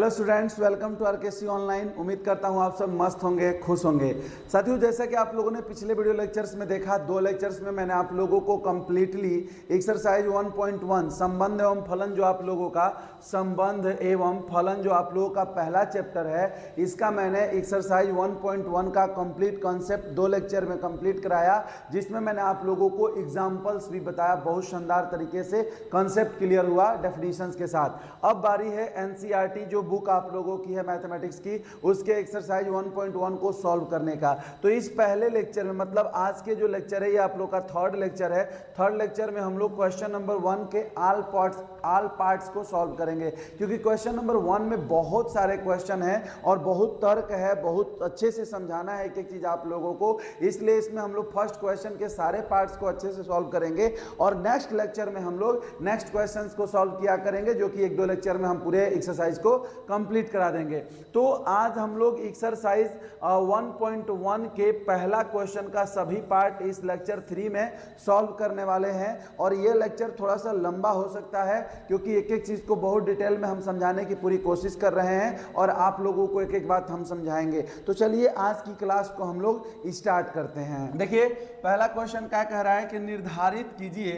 Hello students, welcome to RKC online. उम्मीद करता हूं आप सब मस्त होंगे, खुश होंगे। साथियों, जैसा कि आप लोगों ने पिछले वीडियो लेक्चर्स में देखा, 2 लेक्चर्स में मैंने आप लोगों को कंप्लीटली एक्सरसाइज 1.1 संबंध एवं फलन, जो आप लोगों का संबंध एवं फलन जो आप लोगों का पहला चैप्टर है, इसका मैंने एक्सरसाइज 1.1 का कंप्लीट कॉन्सेप्ट 2 लेक्चर में कंप्लीट कराया, जिसमें मैंने आप लोगों को एग्जाम्पल्स भी बताया। बहुत शानदार तरीके से कॉन्सेप्ट क्लियर हुआ डेफिनेशंस के साथ। अब बारी है एनसीईआरटी जो बुक आप लोगों की है मैथमेटिक्स की, उसके एक्सरसाइज 1.1 को सॉल्व करने का। तो इस पहले लेक्चर में, मतलब आज के जो लेक्चर है, ये आप लोग का थर्ड लेक्चर है। थर्ड लेक्चर में हम लोग क्वेश्चन नंबर 1 के ऑल पार्ट्स को सॉल्व करेंगे, क्योंकि क्वेश्चन नंबर 1 में बहुत सारे क्वेश्चन है और बहुत तर्क है, बहुत अच्छे से समझाना है एक एक चीज आप लोगों को। इसलिए इसमें हम लोग फर्स्ट क्वेश्चन के सारे पार्ट्स को अच्छे से सॉल्व करेंगे और नेक्स्ट लेक्चर में हम लोग नेक्स्ट क्वेश्चंस को सॉल्व किया करेंगे, जो कि 1-2 लेक्चर में हम पूरे एक्सरसाइज को कंप्लीट करा देंगे। तो आज हम लोग एक्सरसाइज 1.1 के पहला क्वेश्चन का सभी पार्ट इस लेक्चर 3 में सॉल्व करने वाले हैं। और ये लेक्चर थोड़ा सा लंबा हो सकता है, क्योंकि एक एक चीज को बहुत डिटेल में हम समझाने की पूरी कोशिश कर रहे हैं और आप लोगों को एक एक बात हम समझाएंगे। तो चलिए आज की क्लास को हम लोग स्टार्ट करते हैं। देखिए, पहला क्वेश्चन क्या कह रहा है कि निर्धारित कीजिए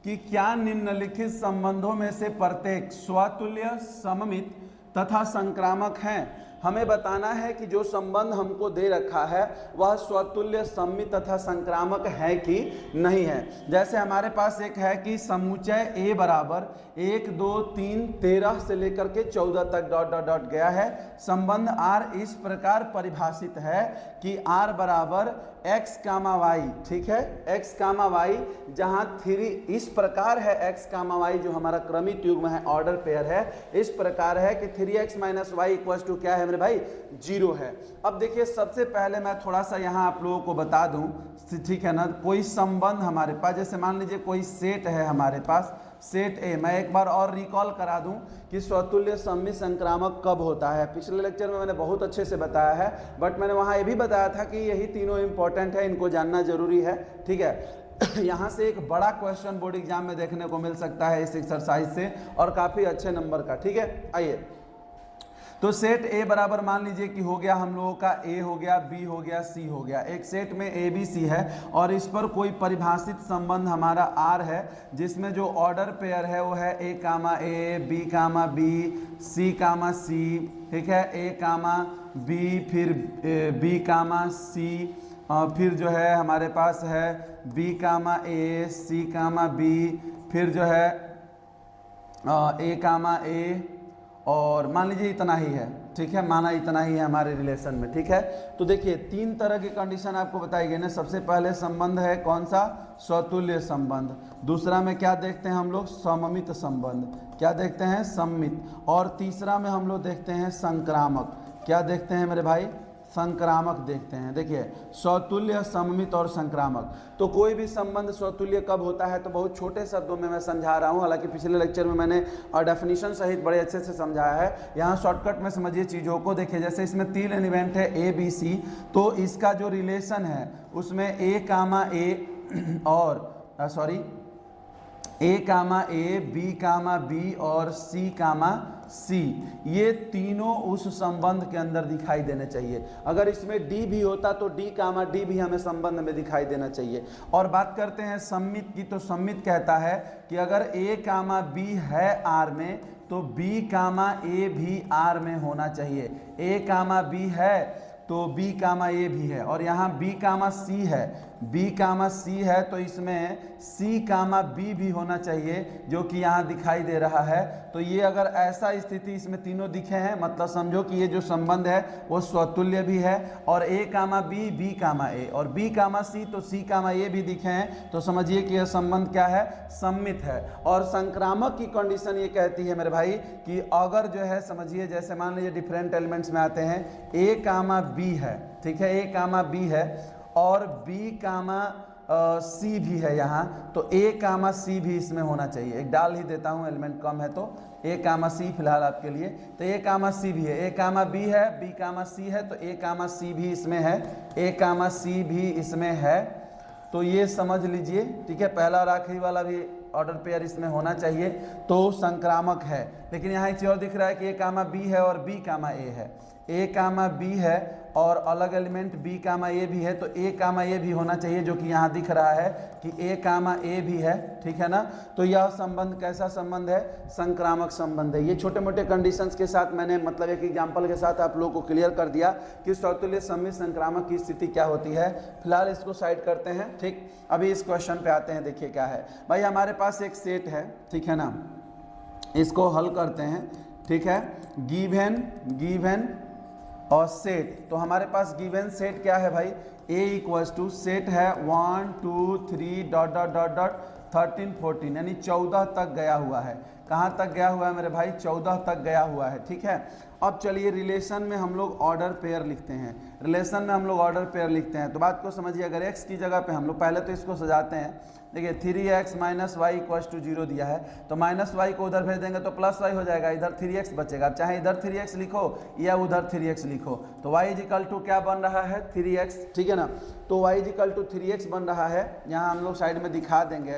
कि क्या निम्नलिखित संबंधों में से प्रत्येक स्वतुल्य, सममित तथा संक्रामक हैं। हमें बताना है कि जो संबंध हमको दे रखा है वह स्वतुल्य, सममित तथा संक्रामक है कि नहीं है। जैसे हमारे पास एक है कि समुच्चय A बराबर 1, 2, 3, 13 से लेकर के 14 तक डॉट डॉट डॉट गया है। संबंध R इस प्रकार परिभाषित है कि R बराबर x कामा वाई, ठीक है, x कामा वाई, जहां 3 इस प्रकार है, x कामा वाई जो हमारा क्रमिक युग्म है, ऑर्डर पेयर है, इस प्रकार है कि 3x minus Y equal to क्या है मेरे भाई, 0 है। अब देखिए, सबसे पहले मैं थोड़ा सा यहां आप लोगों को बता दूं, ठीक है ना, कोई संबंध हमारे पास, जैसे मान लीजिए कोई सेट है हमारे पास, सेट ए। मैं एक बार और रिकॉल करा दूं कि स्वतुल्य, सममित, संक्रामक कब होता है। पिछले लेक्चर में मैंने बहुत अच्छे से बताया है, बट मैंने वहां ये भी बताया था कि यही तीनों इंपॉर्टेंट है, इनको जानना जरूरी है, ठीक है। यहाँ से एक बड़ा क्वेश्चन बोर्ड एग्जाम में देखने को मिल सकता है इस एक्सरसाइज से, और काफी अच्छे नंबर का, ठीक है। आइए, तो सेट ए बराबर मान लीजिए कि हो गया हम लोगों का ए हो गया, बी हो गया, सी हो गया। एक सेट में ए बी सी है और इस पर कोई परिभाषित संबंध हमारा आर है, जिसमें जो ऑर्डर पेयर है वो है ए कामा ए, बी कामा बी, सी कामा सी, ठीक है, ए कामा बी, फिर बी कामा सी, फिर जो है हमारे पास है बी कामा ए, सी कामा बी, फिर जो है ए कामा ए, और मान लीजिए इतना ही है, ठीक है, माना इतना ही है हमारे रिलेशन में, ठीक है। तो देखिए, 3 तरह की कंडीशन आपको बताई गई ना। सबसे पहले संबंध है कौन सा, स्वतुल्य संबंध। दूसरा में क्या देखते हैं हम लोग, सममित संबंध। क्या देखते हैं, सममित। और तीसरा में हम लोग देखते हैं संक्रामक। क्या देखते हैं मेरे भाई, संक्रामक देखते हैं। देखिए, स्वतुल्य, सममित और संक्रामक। तो कोई भी संबंध स्वतुल्य कब होता है, तो बहुत छोटे शब्दों में मैं समझा रहा हूं, हालांकि पिछले लेक्चर में मैंने डेफिनेशन सहित बड़े अच्छे से समझाया है। यहाँ शॉर्टकट में समझिए चीज़ों को। देखिए, जैसे इसमें 3 एलिमेंट है ए बी सी, तो इसका जो रिलेशन है उसमें ए कामा ए और ए कामा ए, बी कामा बी और सी कामा सी, ये तीनों उस संबंध के अंदर दिखाई देने चाहिए। अगर इसमें डी भी होता तो डी कामा डी भी हमें संबंध में दिखाई देना चाहिए। और बात करते हैं सममित की, तो सममित कहता है कि अगर ए कामा बी है आर में, तो बी कामा ए भी आर में होना चाहिए। ए कामा बी है तो बी कामा ए भी है, और यहाँ बी कामा सी है, बी कामा सी है तो इसमें सी कामा बी भी होना चाहिए, जो कि यहाँ दिखाई दे रहा है। तो ये अगर ऐसा स्थिति इसमें तीनों दिखे हैं, मतलब समझो कि ये जो संबंध है वो स्वतुल्य भी है, और ए कामा बी, बी कामा ए, और बी कामा सी तो सी कामा ए भी दिखे हैं, तो समझिए कि यह संबंध क्या है, सम्मित है। और संक्रामक की कंडीशन ये कहती है मेरे भाई कि अगर जो है, समझिए जैसे मान लीजिए डिफरेंट एलिमेंट्स में आते हैं, ए कामा बी है, ठीक है, ए कामा बी है और बी कामा सी भी है यहाँ, तो ए कामा सी भी इसमें होना चाहिए। एक डाल ही देता हूँ, एलिमेंट कम है तो ए कामा सी फिलहाल आपके लिए। तो ए कामा सी भी है, ए कामा बी है, बी कामा सी है, तो ए कामा सी भी इसमें है, ए कामा सी भी इसमें है। तो ये समझ लीजिए, ठीक है, पहला और आखिरी वाला भी ऑर्डर पेयर इसमें होना चाहिए, तो संक्रामक है। लेकिन यहाँ एक चीज और दिख रहा है कि ए कामा बी है और बी कामा ए है, ए कामा बी है और अलग एलिमेंट बी कामा ए भी है, तो ए कामा ए भी होना चाहिए, जो कि यहाँ दिख रहा है कि ए कामा ए भी है, ठीक है ना। तो यह संबंध कैसा संबंध है, संक्रामक संबंध है। ये छोटे मोटे कंडीशंस के साथ मैंने मतलब एक एग्जांपल के साथ आप लोगों को क्लियर कर दिया कि स्वतुल्य सममित संक्रामक की स्थिति क्या होती है। फिलहाल इसको साइड करते हैं, ठीक। अभी इस क्वेश्चन पे आते हैं, देखिए क्या है भाई। हमारे पास एक सेट है, ठीक है ना, इसको हल करते हैं, ठीक है। गिवन और सेट, तो हमारे पास गिवन सेट क्या है भाई, ए इक्वल्स टू सेट है 1 2 3 डॉट डॉट डॉट डॉट 13 14, यानी 14 तक गया हुआ है। कहाँ तक गया हुआ है मेरे भाई, 14 तक गया हुआ है, ठीक है। अब चलिए रिलेशन में हम लोग ऑर्डर पेयर लिखते हैं, रिलेशन में हम लोग ऑर्डर पेयर लिखते हैं। तो बात को समझिए, अगर x की जगह पे हम लोग पहले तो इसको सजाते हैं, देखिए 3x minus Y equals to 0 दिया है, तो माइनस वाई को उधर भेज देंगे तो प्लस वाई हो जाएगा, इधर 3x बचेगा। आप चाहे इधर 3x लिखो या उधर 3x लिखो, तो y इजिकल टू क्या बन रहा है, 3x, ठीक है ना। तो y इजिकल टू 3x बन रहा है, यहाँ हम लोग साइड में दिखा देंगे,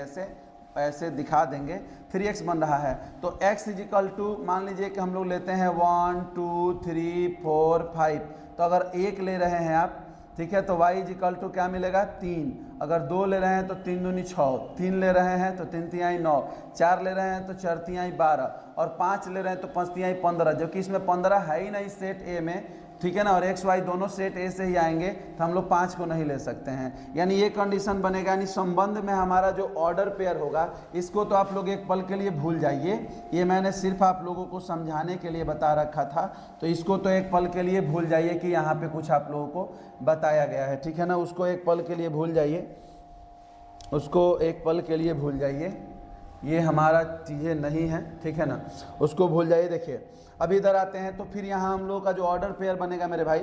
ऐसे दिखा देंगे, 3x बन रहा है। तो x इजिकल टू मान लीजिए कि हम लोग लेते हैं 1 2 3 4 5, तो अगर 1 ले रहे हैं आप, ठीक है, तो y इजिकल टू क्या मिलेगा, 3। अगर 2 ले रहे हैं तो 3 दूनी 6, 3 ले रहे हैं तो 3 तिहाई 9, 4 ले रहे हैं तो 4 तिहाई 12, और 5 ले रहे हैं तो 5 तिहाई 15, जो कि इसमें 15 है ही नहीं सेट ए में, ठीक है ना। और एक्स वाई दोनों सेट ए से ही आएंगे, तो हम लोग 5 को नहीं ले सकते हैं, यानी ये कंडीशन बनेगा। यानी संबंध में हमारा जो ऑर्डर पेयर होगा, इसको तो आप लोग एक पल के लिए भूल जाइए, ये मैंने सिर्फ आप लोगों को समझाने के लिए बता रखा था, तो इसको तो एक पल के लिए भूल जाइए कि यहाँ पे कुछ आप लोगों को बताया गया है, ठीक है ना। उसको एक पल के लिए भूल जाइए, उसको एक पल के लिए भूल जाइए, ये हमारा चीज़ें नहीं है, ठीक है ना, उसको भूल जाइए। देखिए अब इधर आते हैं, तो फिर यहाँ हम लोगों का जो ऑर्डर पेयर बनेगा मेरे भाई,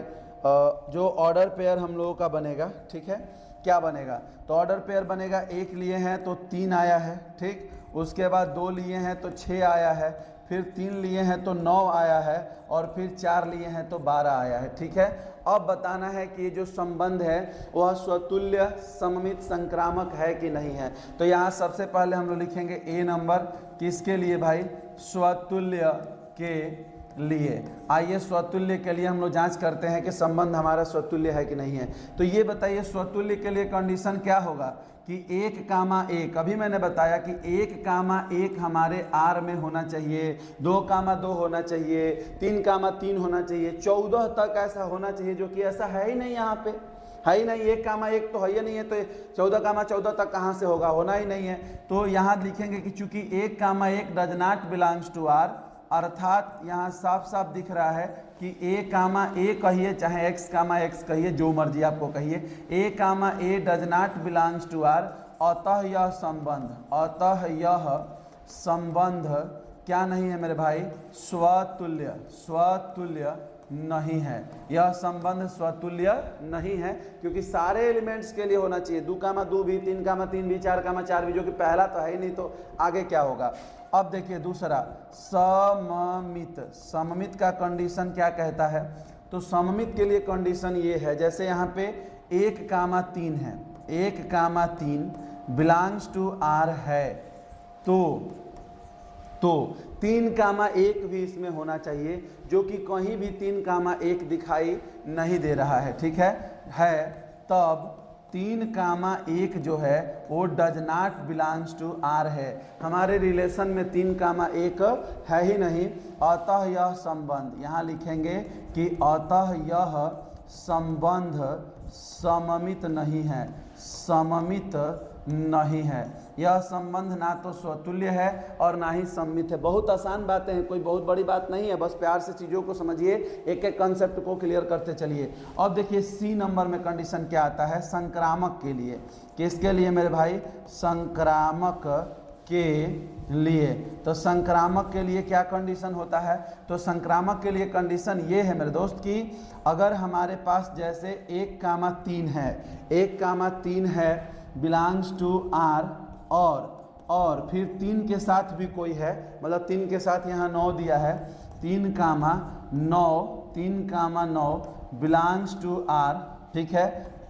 जो ऑर्डर पेयर हम लोगों का बनेगा, ठीक है, क्या बनेगा, तो ऑर्डर पेयर बनेगा, 1 लिए हैं तो 3 आया है, ठीक, उसके बाद 2 लिए हैं तो 6 आया है, फिर 3 लिए हैं तो 9 आया है, और फिर 4 लिए हैं तो 12 आया है, ठीक है। अब बताना है कि जो संबंध है वह स्वतुल्य सममित संक्रामक है कि नहीं है। तो यहाँ सबसे पहले हम लोग लिखेंगे ए नंबर, किसके लिए भाई, स्वतुल्य के लिए। आइए स्वतुल्य के लिए हम लोग जांच करते हैं कि संबंध हमारा स्वतुल्य है कि नहीं है। तो ये बताइए स्वतुल्य के लिए कंडीशन क्या होगा कि 1 कामा 1, अभी मैंने बताया कि 1 कामा 1 हमारे आर में होना चाहिए, 2 कामा 2 होना चाहिए, 3 कामा 3 होना चाहिए, 14 तक ऐसा होना चाहिए, जो कि ऐसा है ही नहीं, यहाँ पे है ही नहीं। 1 कामा 1 तो है ही नहीं है, तो 14 कामा 14 तक कहाँ से होगा, होना ही नहीं है। तो यहाँ लिखेंगे कि चूंकि 1 comma 1 does not belongs to R, अर्थात यहाँ साफ साफ दिख रहा है कि ए कामा ए कहिए चाहे एक्स कामा एक्स कहिए, जो मर्जी आपको कहिए, A comma A does not belongs to R, अतः यह संबंध क्या नहीं है मेरे भाई, स्वतुल्य नहीं है। यह संबंध स्वतुल्य नहीं है, क्योंकि सारे एलिमेंट्स के लिए होना चाहिए, 2 कामा 2 भी, 3 कामा 3 भी, 4 कामा 4 भी, जो कि पहला तो है ही नहीं, तो आगे क्या होगा। अब देखिए दूसरा सममित का कंडीशन क्या कहता है, तो सममित के लिए कंडीशन ये है, जैसे यहाँ पे 1 कामा 3 है, 1 कामा 3 बिलोंग्स टू आर है, तो 3 कामा 1 भी इसमें होना चाहिए, जो कि कहीं भी 3 कामा 1 दिखाई नहीं दे रहा है, ठीक है, तब 3 कामा 1 जो है वो does not belongs to R है। हमारे रिलेशन में 3 कामा 1 है ही नहीं, अतः यह संबंध, यहाँ लिखेंगे कि अतः यह संबंध सममित नहीं है, सममित नहीं है। यह संबंध ना तो स्वतुल्य है और ना ही सममित है। बहुत आसान बातें हैं, कोई बहुत बड़ी बात नहीं है, बस प्यार से चीज़ों को समझिए, एक एक कंसेप्ट को क्लियर करते चलिए। अब देखिए सी नंबर में कंडीशन क्या आता है, संक्रामक के लिए। किसके लिए मेरे भाई, संक्रामक के लिए। तो संक्रामक के लिए क्या कंडीशन होता है, तो संक्रामक के लिए कंडीशन ये है मेरे दोस्त कि अगर हमारे पास जैसे 1 कामा 3 है, 1 कामा 3 है बिलोंग्स टू आर, और फिर 3 के साथ भी कोई है, मतलब 3 के साथ यहाँ 9 दिया है, 3 कामा 9 बिलोंग्स टू आर, ठीक है,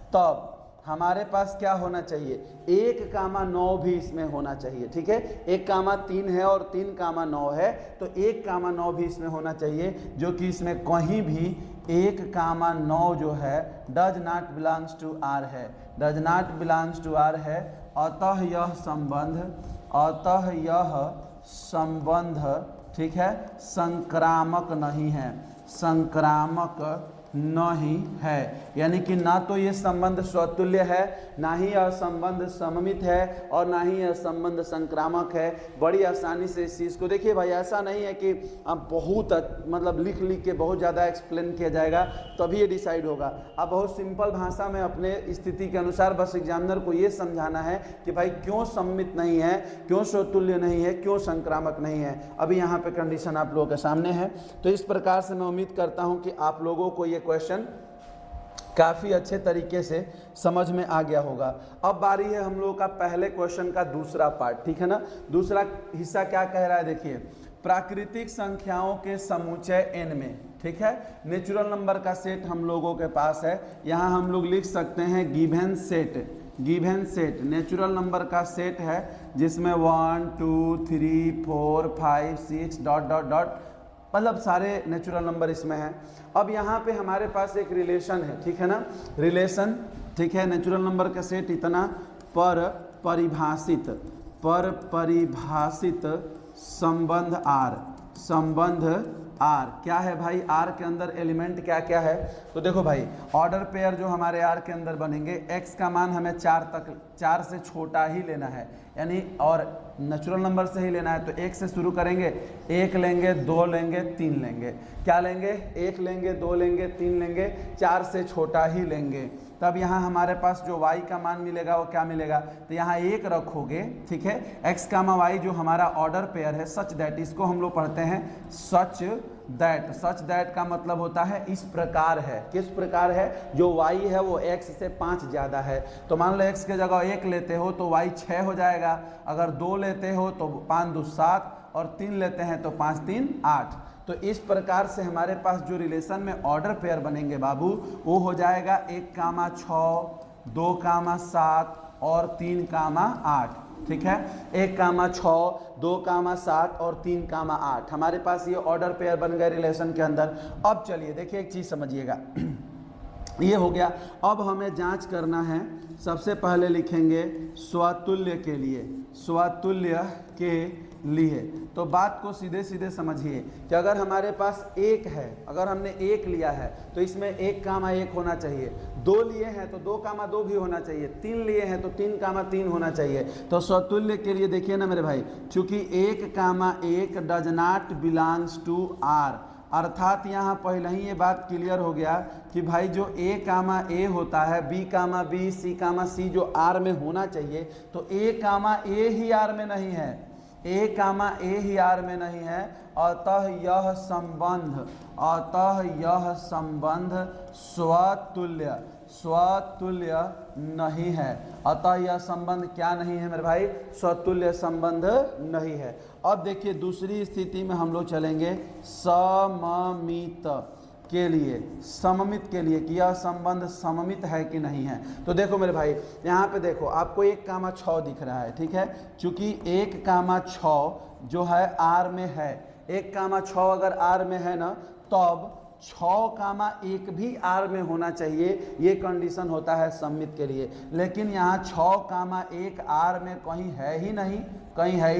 तब हमारे पास क्या होना चाहिए, 1,9 भी इसमें होना चाहिए। ठीक है, 1,3 है और 3,9 है, तो 1,9 भी इसमें होना चाहिए, जो कि इसमें कहीं भी 1,9 जो है does not belongs to R है, does not belongs to R है। अतः यह संबंध ठीक है संक्रामक नहीं है, संक्रामक नहीं है, यानी कि ना तो ये संबंध स्वतुल्य है, ना ही यह संबंध सममित है, और ना ही यह संबंध संक्रामक है। बड़ी आसानी से इस चीज़ को देखिए भाई, ऐसा नहीं है कि अब बहुत मतलब लिख के बहुत ज़्यादा एक्सप्लेन किया जाएगा तभी ये डिसाइड होगा। अब बहुत सिंपल भाषा में अपने स्थिति के अनुसार बस एग्जामिनर को ये समझाना है कि भाई क्यों सममित नहीं है, क्यों स्वतुल्य नहीं है, क्यों संक्रामक नहीं है। अभी यहाँ पे कंडीशन आप लोगों के सामने है। तो इस प्रकार से मैं उम्मीद करता हूँ कि आप लोगों को ये क्वेश्चन काफ़ी अच्छे तरीके से समझ में आ गया होगा। अब बारी है हम लोगों का पहले क्वेश्चन का दूसरा पार्ट, ठीक है ना। दूसरा हिस्सा क्या कह रहा है, देखिए, प्राकृतिक संख्याओं के समुच्चय n में, ठीक है, नेचुरल नंबर का सेट हम लोगों के पास है। यहाँ हम लोग लिख सकते हैं गिवन सेट नेचुरल नंबर का सेट है, जिसमें 1 2 3 4 5 6 डॉट डॉट डॉट मतलब सारे नेचुरल नंबर इसमें हैं। अब यहाँ पे हमारे पास एक रिलेशन है, ठीक है ना, रिलेशन, ठीक है, नेचुरल नंबर का सेट इतना पर परिभाषित संबंध आर क्या है भाई, आर के अंदर एलिमेंट क्या क्या है। तो देखो भाई, ऑर्डर पेयर जो हमारे आर के अंदर बनेंगे, एक्स का मान हमें 4 से छोटा ही लेना है, यानी और नेचुरल नंबर से ही लेना है। तो 1 से शुरू करेंगे, 1 लेंगे, 2 लेंगे, 3 लेंगे, क्या लेंगे, 1 लेंगे, 2 लेंगे, 3 लेंगे, 4 से छोटा ही लेंगे। तब यहाँ हमारे पास जो y का मान मिलेगा वो क्या मिलेगा, तो यहाँ 1 रखोगे, ठीक है, x कामा y जो हमारा ऑर्डर पेयर है, सच दैट, इसको हम लोग पढ़ते हैं सच दैट का मतलब होता है इस प्रकार है। किस प्रकार है, जो y है वो x से 5 ज़्यादा है। तो मान लो x के जगह 1 लेते हो तो y 6 हो जाएगा, अगर 2 लेते हो तो 5 2 7, और 3 लेते हैं तो 5 3 8। तो इस प्रकार से हमारे पास जो रिलेशन में ऑर्डर पेयर बनेंगे बाबू, वो हो जाएगा 1,6, 2,7 और 3,8, ठीक है, 1,6, 2,7 और 3,8 हमारे पास ये ऑर्डर पेयर बन गए रिलेशन के अंदर। अब चलिए देखिए, एक चीज़ समझिएगा, ये हो गया। अब हमें जांच करना है, सबसे पहले लिखेंगे स्वतुल्य के लिए। तो बात को सीधे समझिए कि अगर हमारे पास 1 है, अगर हमने 1 लिया है तो इसमें 1,1 होना चाहिए, 2 लिए हैं तो 2,2 भी होना चाहिए, 3 लिए हैं तो 3,3 होना चाहिए। तो स्वतुल्य के लिए देखिए ना मेरे भाई, चूंकि 1,1 does not belongs to R, अर्थात यहाँ पहले ही ये बात क्लियर हो गया कि भाई जो a होता है, b, c जो r में होना चाहिए, तो a ही r में नहीं है, ही r में नहीं है। अतः यह संबंध स्वतुल्य नहीं है। अतः यह संबंध क्या नहीं है मेरे भाई, स्वतुल्य संबंध नहीं है। अब देखिए दूसरी स्थिति में हम लोग चलेंगे सममित के लिए कि यह संबंध सममित है कि नहीं है। तो देखो मेरे भाई, यहाँ पे देखो आपको 1,6 दिख रहा है, ठीक है, चूंकि 1,6 जो है आर में है, 1,6 अगर आर में है ना, तब 6,1 भी आर में होना चाहिए, ये कंडीशन होता है सममित के लिए। लेकिन यहाँ 6,1 आर में कहीं है ही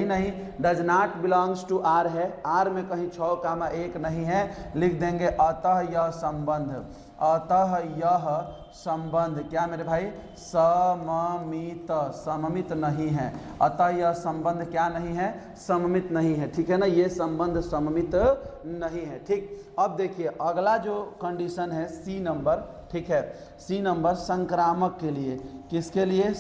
नहीं, does not belongs to R है, आर में कहीं 6,1 नहीं है, लिख देंगे अतः यह संबंध क्या मेरे भाई, सममित नहीं है। अतः यह संबंध क्या नहीं है, सममित नहीं है, ठीक है ना, ये संबंध सममित नहीं है। ठीक, अब देखिए अगला जो कंडीशन है सी नंबर, ठीक है, सी नंबर संक्रामक के लिए, किसके लिए,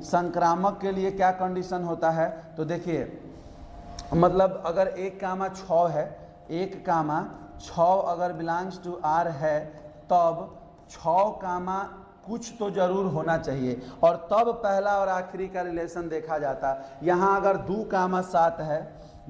संक्रामक के लिए क्या कंडीशन होता है। तो देखिए मतलब अगर 1,6 है, 1,6 अगर बिलोंग्स टू आर है, तब 6, कुछ तो जरूर होना चाहिए, और तब पहला और आखिरी का रिलेशन देखा जाता। यहाँ अगर 2,7 है,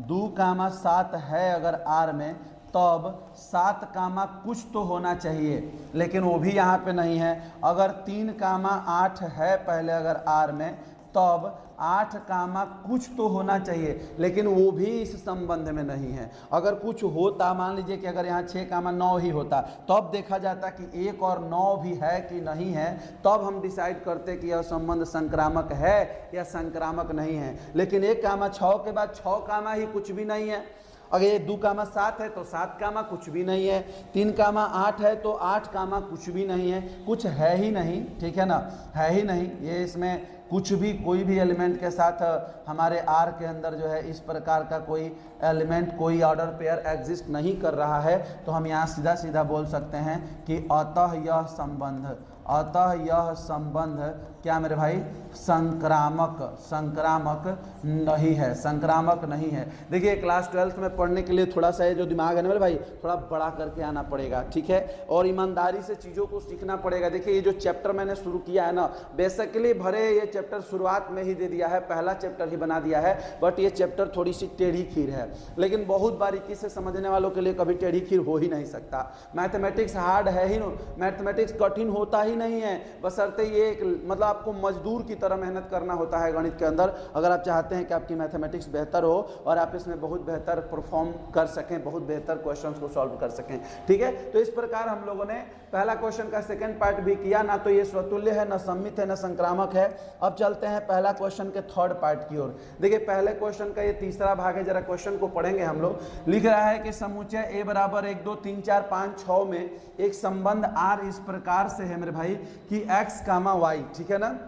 2,7 है अगर आर में, तब 7 कामा कुछ तो होना चाहिए, लेकिन वो भी यहाँ पे नहीं है। अगर 3 कामा 8 है पहले अगर आर में, तब 8 कामा कुछ तो होना चाहिए, लेकिन वो भी इस संबंध में नहीं है। अगर कुछ होता, मान लीजिए कि अगर यहाँ 6 कामा 9 ही होता, तब देखा जाता कि 1 और 9 भी है कि नहीं है, तब हम डिसाइड करते कि यह संबंध संक्रामक है या संक्रामक नहीं है। लेकिन 1 कामा 6 के बाद 6 कामा ही कुछ भी नहीं है। अगर ये 2 कामा 7 है तो 7 कामा कुछ भी नहीं है, 3 कामा 8 है तो 8 कामा कुछ भी नहीं है, कुछ है ही नहीं, ठीक है ना, है ही नहीं। ये इसमें कुछ भी कोई भी एलिमेंट के साथ हमारे आर के अंदर जो है इस प्रकार का कोई एलिमेंट, कोई ऑर्डर पेयर एग्जिस्ट नहीं कर रहा है, तो हम यहाँ सीधा सीधा बोल सकते हैं कि अतः यह संबंध, अतः यह संबंध क्या मेरे भाई, संक्रामक, संक्रामक नहीं है, संक्रामक नहीं है। देखिए क्लास 12th में पढ़ने के लिए थोड़ा सा ये जो दिमाग है ना मेरे भाई, थोड़ा बड़ा करके आना पड़ेगा, ठीक है, और ईमानदारी से चीज़ों को सीखना पड़ेगा। देखिए ये जो चैप्टर मैंने शुरू किया है ना, बेसिकली भरे ये चैप्टर शुरुआत में ही दे दिया है, पहला चैप्टर ही बना दिया है, बट ये चैप्टर थोड़ी सी टेढ़ी खीर है, लेकिन बहुत बारीकी से समझने वालों के लिए कभी टेढ़ी खीर हो ही नहीं सकता। मैथमेटिक्स हार्ड है ही, मैथमेटिक्स कठिन होता ही नहीं है, बशर्ते ये एक मतलब आपको मजदूर की तरह मेहनत करना होता है गणित के अंदर, अगर आप चाहते हैं कि आपकी मैथमेटिक्स बेहतर हो और आप इसमें बहुत बेहतर परफॉर्म कर सकें, बहुत बेहतर क्वेश्चंस को सॉल्व कर सकें, ठीक है। तो इस प्रकार हम लोगों ने पहला क्वेश्चन का सेकंड पार्ट भी किया, ना तो ये स्वतुल्य है, ना सममित है, ना संक्रामक है। अब चलते हैं पहला क्वेश्चन के थर्ड पार्ट की ओर। देखिए पहले क्वेश्चन का ये तीसरा भाग है, जरा क्वेश्चन को पढ़ेंगे हम लोग। लिख रहा है कि समुच्चय ए बराबर 1 2 3 4 5 6 में एक संबंध आर इस प्रकार से है मेरे भाई कि x कामा वाई, ठीक है ना,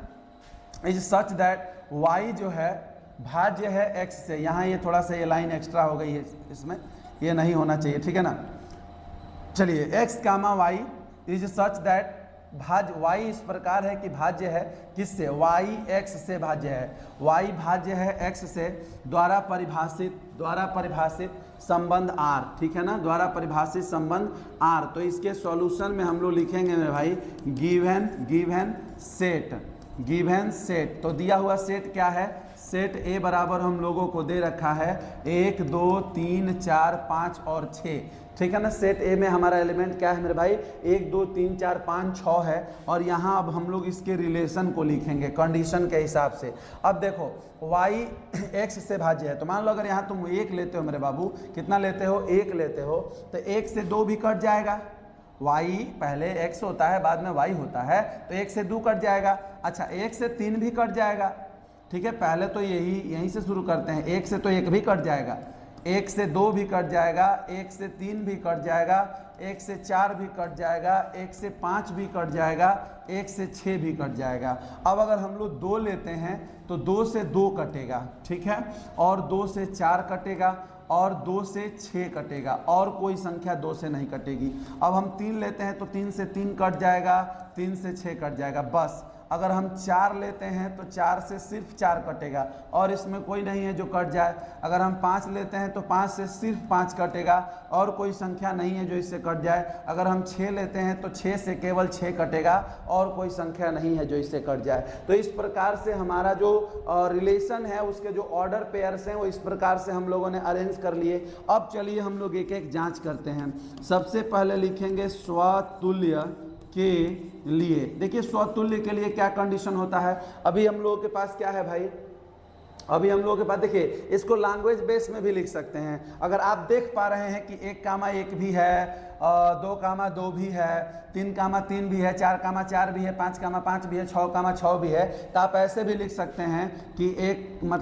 इज सच दैट y जो है भाज्य है x से। यहाँ ये थोड़ा सा ये लाइन एक्स्ट्रा हो गई है, इसमें ये नहीं होना चाहिए, ठीक है ना। चलिए x comma Y is such that भाज्य y इस प्रकार है कि भाज्य है किससे, y x से भाज्य है, y भाज्य है x से द्वारा परिभाषित संबंध r, ठीक है ना, द्वारा परिभाषित संबंध r। तो इसके सॉल्यूशन में हम लोग लिखेंगे मेरे भाई गिवन सेट। तो दिया हुआ सेट क्या है, सेट ए बराबर हम लोगों को दे रखा है 1 2 3 4 5 और 6, ठीक है ना। सेट ए में हमारा एलिमेंट क्या है मेरे भाई, 1 2 3 4 5 6 है, और यहाँ अब हम लोग इसके रिलेशन को लिखेंगे कंडीशन के हिसाब से। अब देखो y x से भाज्य है, तो मान लो अगर यहाँ तुम 1 लेते हो मेरे बाबू, कितना लेते हो, 1 लेते हो, तो 1 से 2 भी कट जाएगा, y पहले x होता है बाद में y होता है, तो 1 से 2 कट जाएगा। अच्छा 1 से 3 भी कट जाएगा, ठीक है, पहले तो यहीं से शुरू करते हैं, 1 से तो 1 भी कट जाएगा, 1 से 2 भी कट जाएगा, 1 से 3 भी कट जाएगा, 1 से 4 भी कट जाएगा, 1 से 5 भी कट जाएगा, 1 से 6 भी कट जाएगा। अब अगर हम लोग 2 लेते हैं तो 2 से 2 कटेगा, ठीक है, और 2 से 4 कटेगा, और 2 से 6 कटेगा, और कोई संख्या 2 से नहीं कटेगी। अब हम 3 लेते हैं तो 3 से 3 कट जाएगा, 3 से 6 कट जाएगा, बस। अगर हम 4 लेते हैं तो 4 से सिर्फ 4 कटेगा, और इसमें कोई नहीं है जो कट जाए। अगर हम 5 लेते हैं तो 5 से सिर्फ 5 कटेगा, और कोई संख्या नहीं है जो इससे कट जाए। अगर हम 6 लेते हैं तो 6 से केवल 6 कटेगा, और कोई संख्या नहीं है जो इससे कट जाए। तो इस प्रकार से हमारा जो रिलेशन है, उसके जो ऑर्डर पेयर्स हैं, वो इस प्रकार से हम लोगों ने अरेंज कर लिए। अब चलिए हम लोग एक एक जाँच करते हैं। सबसे पहले लिखेंगे स्वतुल्य के लिए। देखिए स्वतुल्य के लिए क्या कंडीशन होता है, अभी हम लोगों के पास क्या है भाई, अभी हम लोगों के पास देखिए इसको लैंग्वेज बेस में भी लिख सकते हैं। अगर आप देख पा रहे हैं कि 1 कामा 1 भी है, 2 कामा 2 भी है, 3 कामा 3 भी है, 4 कामा 4 भी है, 5 कामा 5 भी है, 6 कामा 6 भी है, तो आप ऐसे भी लिख सकते हैं कि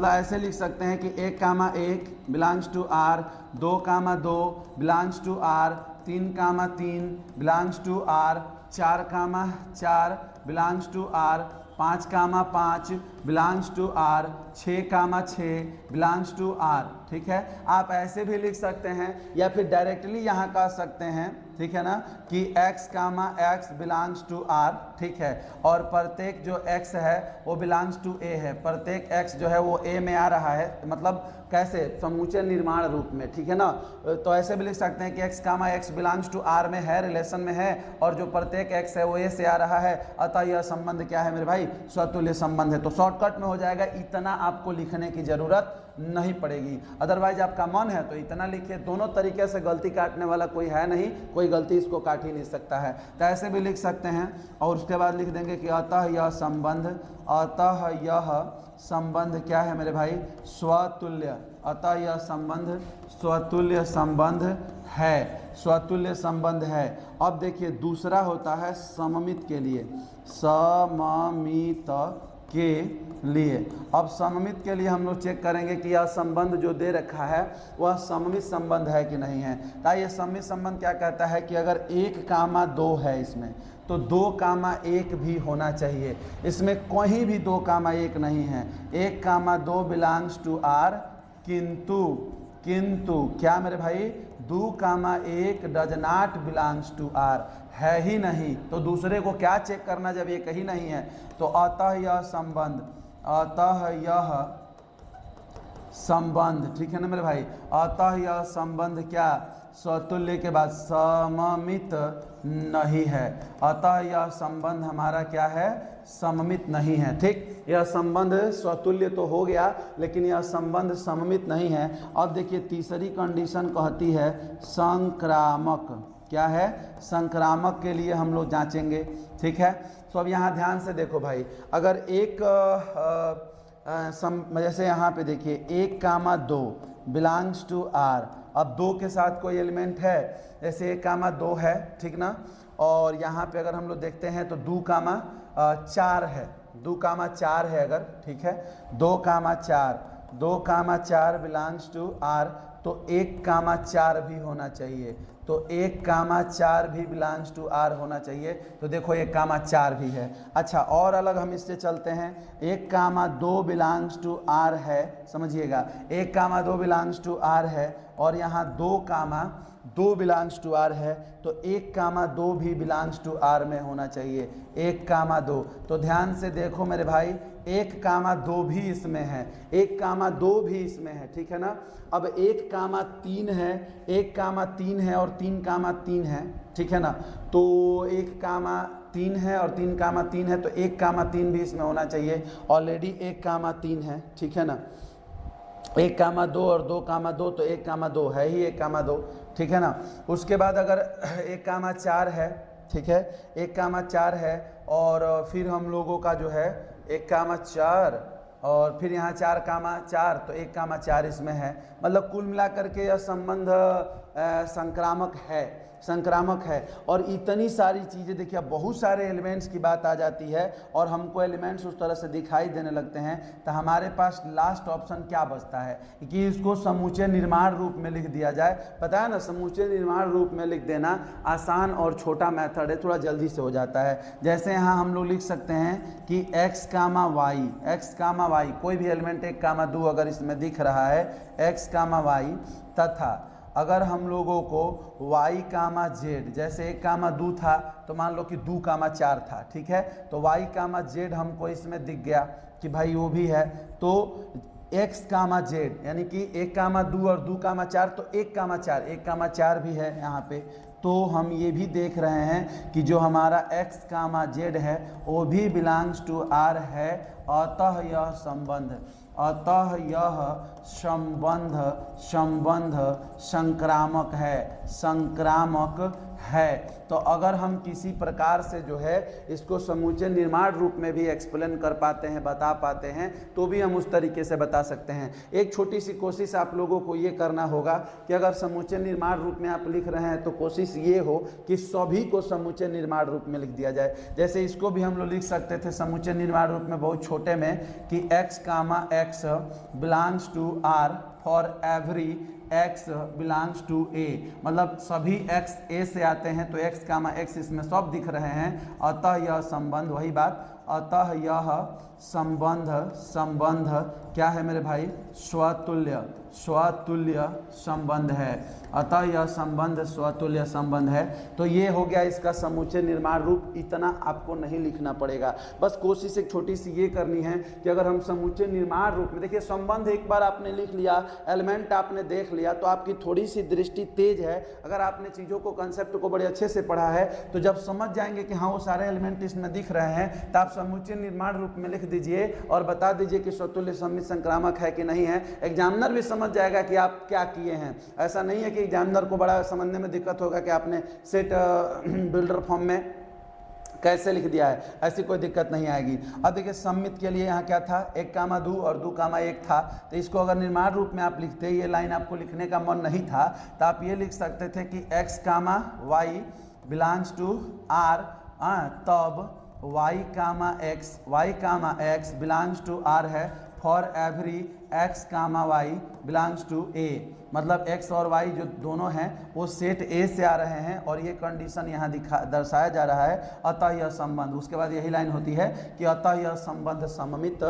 ऐसे लिख सकते हैं कि 1 comma 1 belongs to R, 2 comma 2 belongs to R, 3 comma 3 belongs to R, 4 comma 4 belongs to R, 5 comma 5 belongs to R, 6 comma 6 belongs to are, ठीक है। आप ऐसे भी लिख सकते हैं, या फिर डायरेक्टली यहाँ कह सकते हैं, ठीक है ना, कि x comma x belongs to r, ठीक है, और प्रत्येक जो x है वो बिलोंग्स टू a है, प्रत्येक x जो है वो a में आ रहा है, मतलब कैसे, समूचे निर्माण रूप में, ठीक है ना। तो ऐसे भी लिख सकते हैं कि x comma x belongs to r में है, रिलेशन में है, और जो प्रत्येक x है वो a से आ रहा है, अतः यह संबंध क्या है मेरे भाई, स्वतुल्य संबंध है। तो शॉर्टकट में हो जाएगा, इतना आपको लिखने की जरूरत नहीं पड़ेगी। अदरवाइज आपका मन है तो इतना लिखिए, दोनों तरीके से गलती काटने वाला कोई है नहीं, कोई गलती इसको काट ही नहीं सकता है, तो ऐसे भी लिख सकते हैं। और उसके बाद लिख देंगे कि अतः यह संबंध, अतः यह संबंध क्या है मेरे भाई, स्वतुल्य, अतः यह संबंध स्वतुल्य संबंध है, स्वतुल्य संबंध है। अब देखिए दूसरा होता है सममित के लिए, सममित के लिए। अब सममित के लिए हम लोग चेक करेंगे कि यह संबंध जो दे रखा है वह सममित संबंध है कि नहीं है। तो ये सममित संबंध क्या कहता है कि अगर 1,2 है इसमें, तो 2,1 भी होना चाहिए। इसमें कोई भी 2,1 नहीं है। 1,2 बिलोंग्स टू आर, किंतु क्या मेरे भाई, 2,1 does not belongs to R, है ही नहीं। तो दूसरे को क्या चेक करना जब एक ही नहीं है। तो अतः यह संबंध, अतः यह संबंध, ठीक है ना मेरे भाई, अतः यह संबंध क्या, स्वतुल्य के बाद सममित नहीं है। अतः यह संबंध हमारा क्या है, सममित नहीं है। ठीक, यह संबंध स्वतुल्य तो हो गया लेकिन यह संबंध सममित नहीं है। अब देखिए तीसरी कंडीशन कहती है संक्रामक, क्या है, संक्रामक के लिए हम लोग जांचेंगे। ठीक है, तो अब यहाँ ध्यान से देखो भाई, अगर एक जैसे यहाँ पे देखिए 1,2 बिलोंग्स टू आर, अब 2 के साथ कोई एलिमेंट है, जैसे 1,2 है, ठीक ना। और यहाँ पे अगर हम लोग देखते हैं तो 2,4 है, 2,4 है अगर, ठीक है, 2,4 बिलोंग्स टू आर, तो 1,4 भी होना चाहिए। तो 1,4 भी बिलोंग्स टू आर होना चाहिए। तो देखो 1,4 भी है। अच्छा, और अलग हम इससे चलते हैं, 1,2 बिलोंग्स टू आर है, समझिएगा 1,2 बिलोंग्स टू आर है, और यहाँ 2,2 बिलोंग्स टू आर है, तो 1,2 भी बिलोंग्स टू आर में होना चाहिए, 1,2। तो ध्यान से देखो मेरे भाई, 1,2 भी इसमें है, 1,2 भी इसमें है, ठीक है ना। अब 1,3 है, 1,3 है और 3,3 है, ठीक है ना। तो 1,3 है और 3,3 है, तो 1,3 भी इसमें होना चाहिए। ऑलरेडी 1,3 है, ठीक है ना। 1,2 और 2,2, तो 1,2 है ही, 1,2, ठीक है ना। उसके बाद अगर 1,4 है, ठीक है, 1,4 है, और फिर हम लोगों का जो है 1,4 और फिर यहाँ 4,4, तो 1,4 इसमें है। मतलब कुल मिलाकर के यह संबंध संक्रामक है। और इतनी सारी चीज़ें देखिए, बहुत सारे एलिमेंट्स की बात आ जाती है और हमको एलिमेंट्स उस तरह से दिखाई देने लगते हैं, तो हमारे पास लास्ट ऑप्शन क्या बचता है कि इसको समूचे निर्माण रूप में लिख दिया जाए। पता है ना, समूचे निर्माण रूप में लिख देना आसान और छोटा मेथड है, थोड़ा जल्दी से हो जाता है। जैसे यहाँ हम लोग लिख सकते हैं कि x, y, कोई भी एलिमेंट 1,2 अगर इसमें दिख रहा है, x, y, तथा अगर हम लोगों को y, z, जैसे 1,2 था तो मान लो कि 2,4 था, ठीक है, तो y, z हमको इसमें दिख गया कि भाई वो भी है, तो x, z यानी कि 1,2 और 2,4, तो 1,4 भी है यहाँ पे। तो हम ये भी देख रहे हैं कि जो हमारा x, z है वो भी बिलोंग्स टू r है। अतः यह संबंध संक्रामक है। तो अगर हम किसी प्रकार से जो है इसको समूचे निर्माण रूप में भी एक्सप्लेन कर पाते हैं, बता पाते हैं, तो भी हम उस तरीके से बता सकते हैं। एक छोटी सी कोशिश आप लोगों को ये करना होगा कि अगर समूचे निर्माण रूप में आप लिख रहे हैं तो कोशिश ये हो कि सभी को समूचे निर्माण रूप में लिख दिया जाए। जैसे इसको भी हम लोग लिख सकते थे समूचे निर्माण रूप में बहुत छोटे में कि x, belongs to r for every x belongs to a, मतलब सभी x a से आते हैं, तो x, इसमें सब दिख रहे हैं। अतः यह संबंध, वही बात, अतः यह संबंध क्या है मेरे भाई, स्वतुल्य संबंध है। अतः यह संबंध स्वतुल्य संबंध है। तो ये हो गया इसका समूचे निर्माण रूप। इतना आपको नहीं लिखना पड़ेगा, बस कोशिश एक छोटी सी ये करनी है कि अगर हम समूचे निर्माण रूप में, देखिए संबंध एक बार आपने लिख लिया, एलिमेंट आपने देख लिया, तो आपकी थोड़ी सी दृष्टि तेज है। अगर आपने चीज़ों को, कंसेप्ट को बड़े अच्छे से पढ़ा है, तो जब समझ जाएंगे कि हाँ वो सारे एलिमेंट इसमें दिख रहे हैं, तो आप समुच्चय निर्माण रूप में लिख दीजिए और बता दीजिए कि स्वतुल्य सममित संक्रामक है कि नहीं है। एग्जामिनर भी समझ जाएगा कि आप क्या किए हैं। ऐसा नहीं है कि एग्जामिनर को बड़ा समझने में दिक्कत होगा कि आपने सेट बिल्डर फॉर्म में कैसे लिख दिया है, ऐसी कोई दिक्कत नहीं आएगी। अब देखिए सममित के लिए यहाँ क्या था, 1, 2 और 2, 1 था। तो इसको अगर निर्माण रूप में आप लिखते, ये लाइन आपको लिखने का मन नहीं था तो आप ये लिख सकते थे कि x, y belongs to r, तब y, x belongs to r है for every x, y belongs to a। मतलब x और y जो दोनों हैं वो सेट A से आ रहे हैं और ये कंडीशन यहाँ दर्शाया जा रहा है, अतः यह संबंध। उसके बाद यही लाइन होती है कि अतः यह संबंध सममित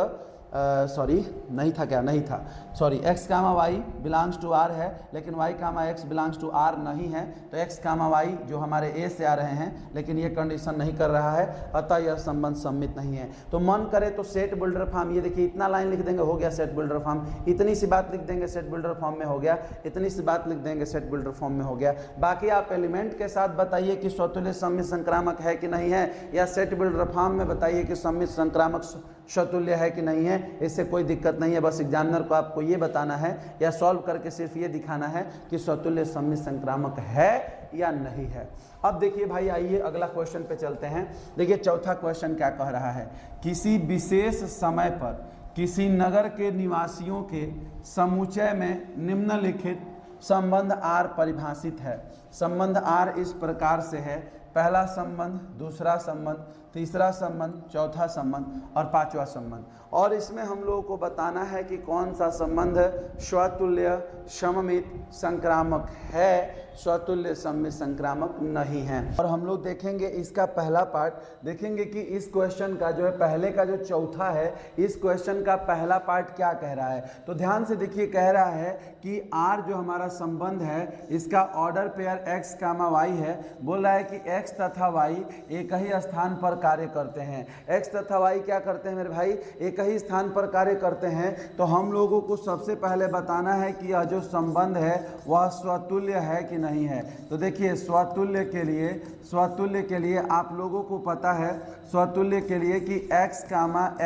नहीं था, क्या नहीं था, sorry, x, y belongs to r है लेकिन y, x belongs to r नहीं है। तो x, y जो हमारे A से आ रहे हैं लेकिन ये कंडीशन नहीं कर रहा है, अतः यह संबंध सम्मित नहीं है। तो मन करे तो सेट बिल्डर फॉर्म, ये देखिए इतना लाइन लिख देंगे, हो गया सेट बिल्डर फॉर्म। इतनी सी बात लिख देंगे सेट बिल्डर फॉर्म में हो गया, इतनी सी बात लिख देंगे सेट बिल्डर फॉर्म में हो गया। बाकी आप एलिमेंट के साथ बताइए कि स्वतुल्य सममित संक्रामक है कि नहीं है, या सेट बिल्डर फॉर्म में बताइए कि सममित संक्रामक स्वतुल्य है कि नहीं है। इससे कोई दिक्कत नहीं है, बस एग्जामिनर को आपको ये बताना है या सॉल्व करके सिर्फ ये दिखाना है कि स्वतुल्य सममित संक्रामक है या नहीं है। अब देखिए भाई, आइए अगला क्वेश्चन पे चलते हैं। देखिए चौथा क्वेश्चन क्या कह रहा है, किसी विशेष समय पर किसी नगर के निवासियों के समुच्चय में निम्नलिखित संबंध R परिभाषित है। संबंध R इस प्रकार से है, पहला संबंध, दूसरा संबंध, तीसरा संबंध, चौथा संबंध और पांचवा संबंध। और इसमें हम लोगों को बताना है कि कौन सा संबंध स्वतुल्य सममित संक्रामक है, स्वतुल्य सममित संक्रामक नहीं है। और हम लोग देखेंगे इसका पहला पार्ट, देखेंगे कि इस क्वेश्चन का जो है, पहले का जो चौथा है, इस क्वेश्चन का पहला पार्ट क्या कह रहा है। तो ध्यान से देखिए, कह रहा है कि R जो हमारा संबंध है इसका ऑर्डर पेयर x, y है। बोल रहा है कि x तथा y एक ही स्थान पर कार्य करते हैं। x तथा y क्या करते हैं मेरे भाई, एक ही स्थान पर कार्य करते हैं। तो हम लोगों को सबसे पहले बताना है कि यह जो संबंध है वह स्वतुल्य है कि नहीं है। तो देखिए स्वतुल्य के लिए आप लोगों को पता है, स्वतुल्य के लिए कि x,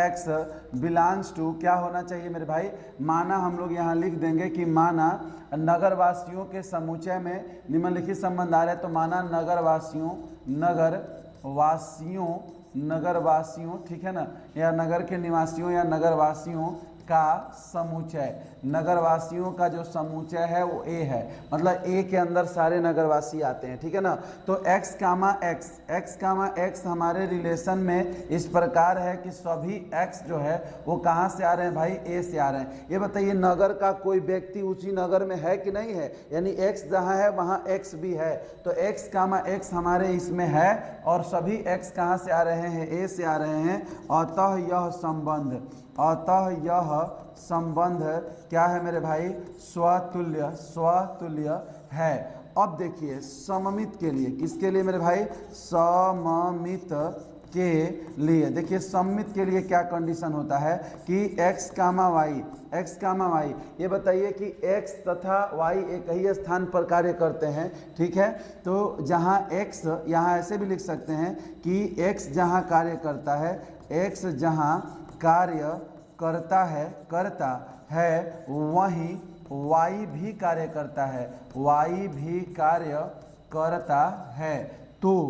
x बिलोंग्स टू क्या होना चाहिए मेरे भाई, माना हम लोग यहाँ लिख देंगे कि माना नगरवासियों के समुच्चय में निम्नलिखित संबंध आ रहे हैं। तो माना नगरवासियों, ठीक है ना, या नगर के निवासियों या नगरवासियों का समुच्चय, नगरवासियों का जो समुच्चय है वो A है, मतलब A के अंदर सारे नगरवासी आते हैं, ठीक है ना। तो x, x हमारे रिलेशन में इस प्रकार है कि सभी x जो है वो कहाँ से आ रहे हैं भाई, A से आ रहे हैं। ये बताइए नगर का कोई व्यक्ति उसी नगर में है कि नहीं है, यानी x जहाँ है वहाँ x भी है। तो x, x हमारे इसमें है और सभी x कहाँ से आ रहे हैं, A से आ रहे हैं। अतः यह संबंध क्या है मेरे भाई, स्वतुल्य है। अब देखिए सममित के लिए, किसके लिए मेरे भाई, सममित के लिए, देखिए सममित के लिए क्या कंडीशन होता है कि x, y, ये बताइए कि x तथा y एक ही स्थान पर कार्य करते हैं, ठीक है। तो जहाँ x, यहाँ ऐसे भी लिख सकते हैं कि x जहाँ कार्य करता है, x जहाँ कार्य करता है वहीं y भी कार्य करता है, तो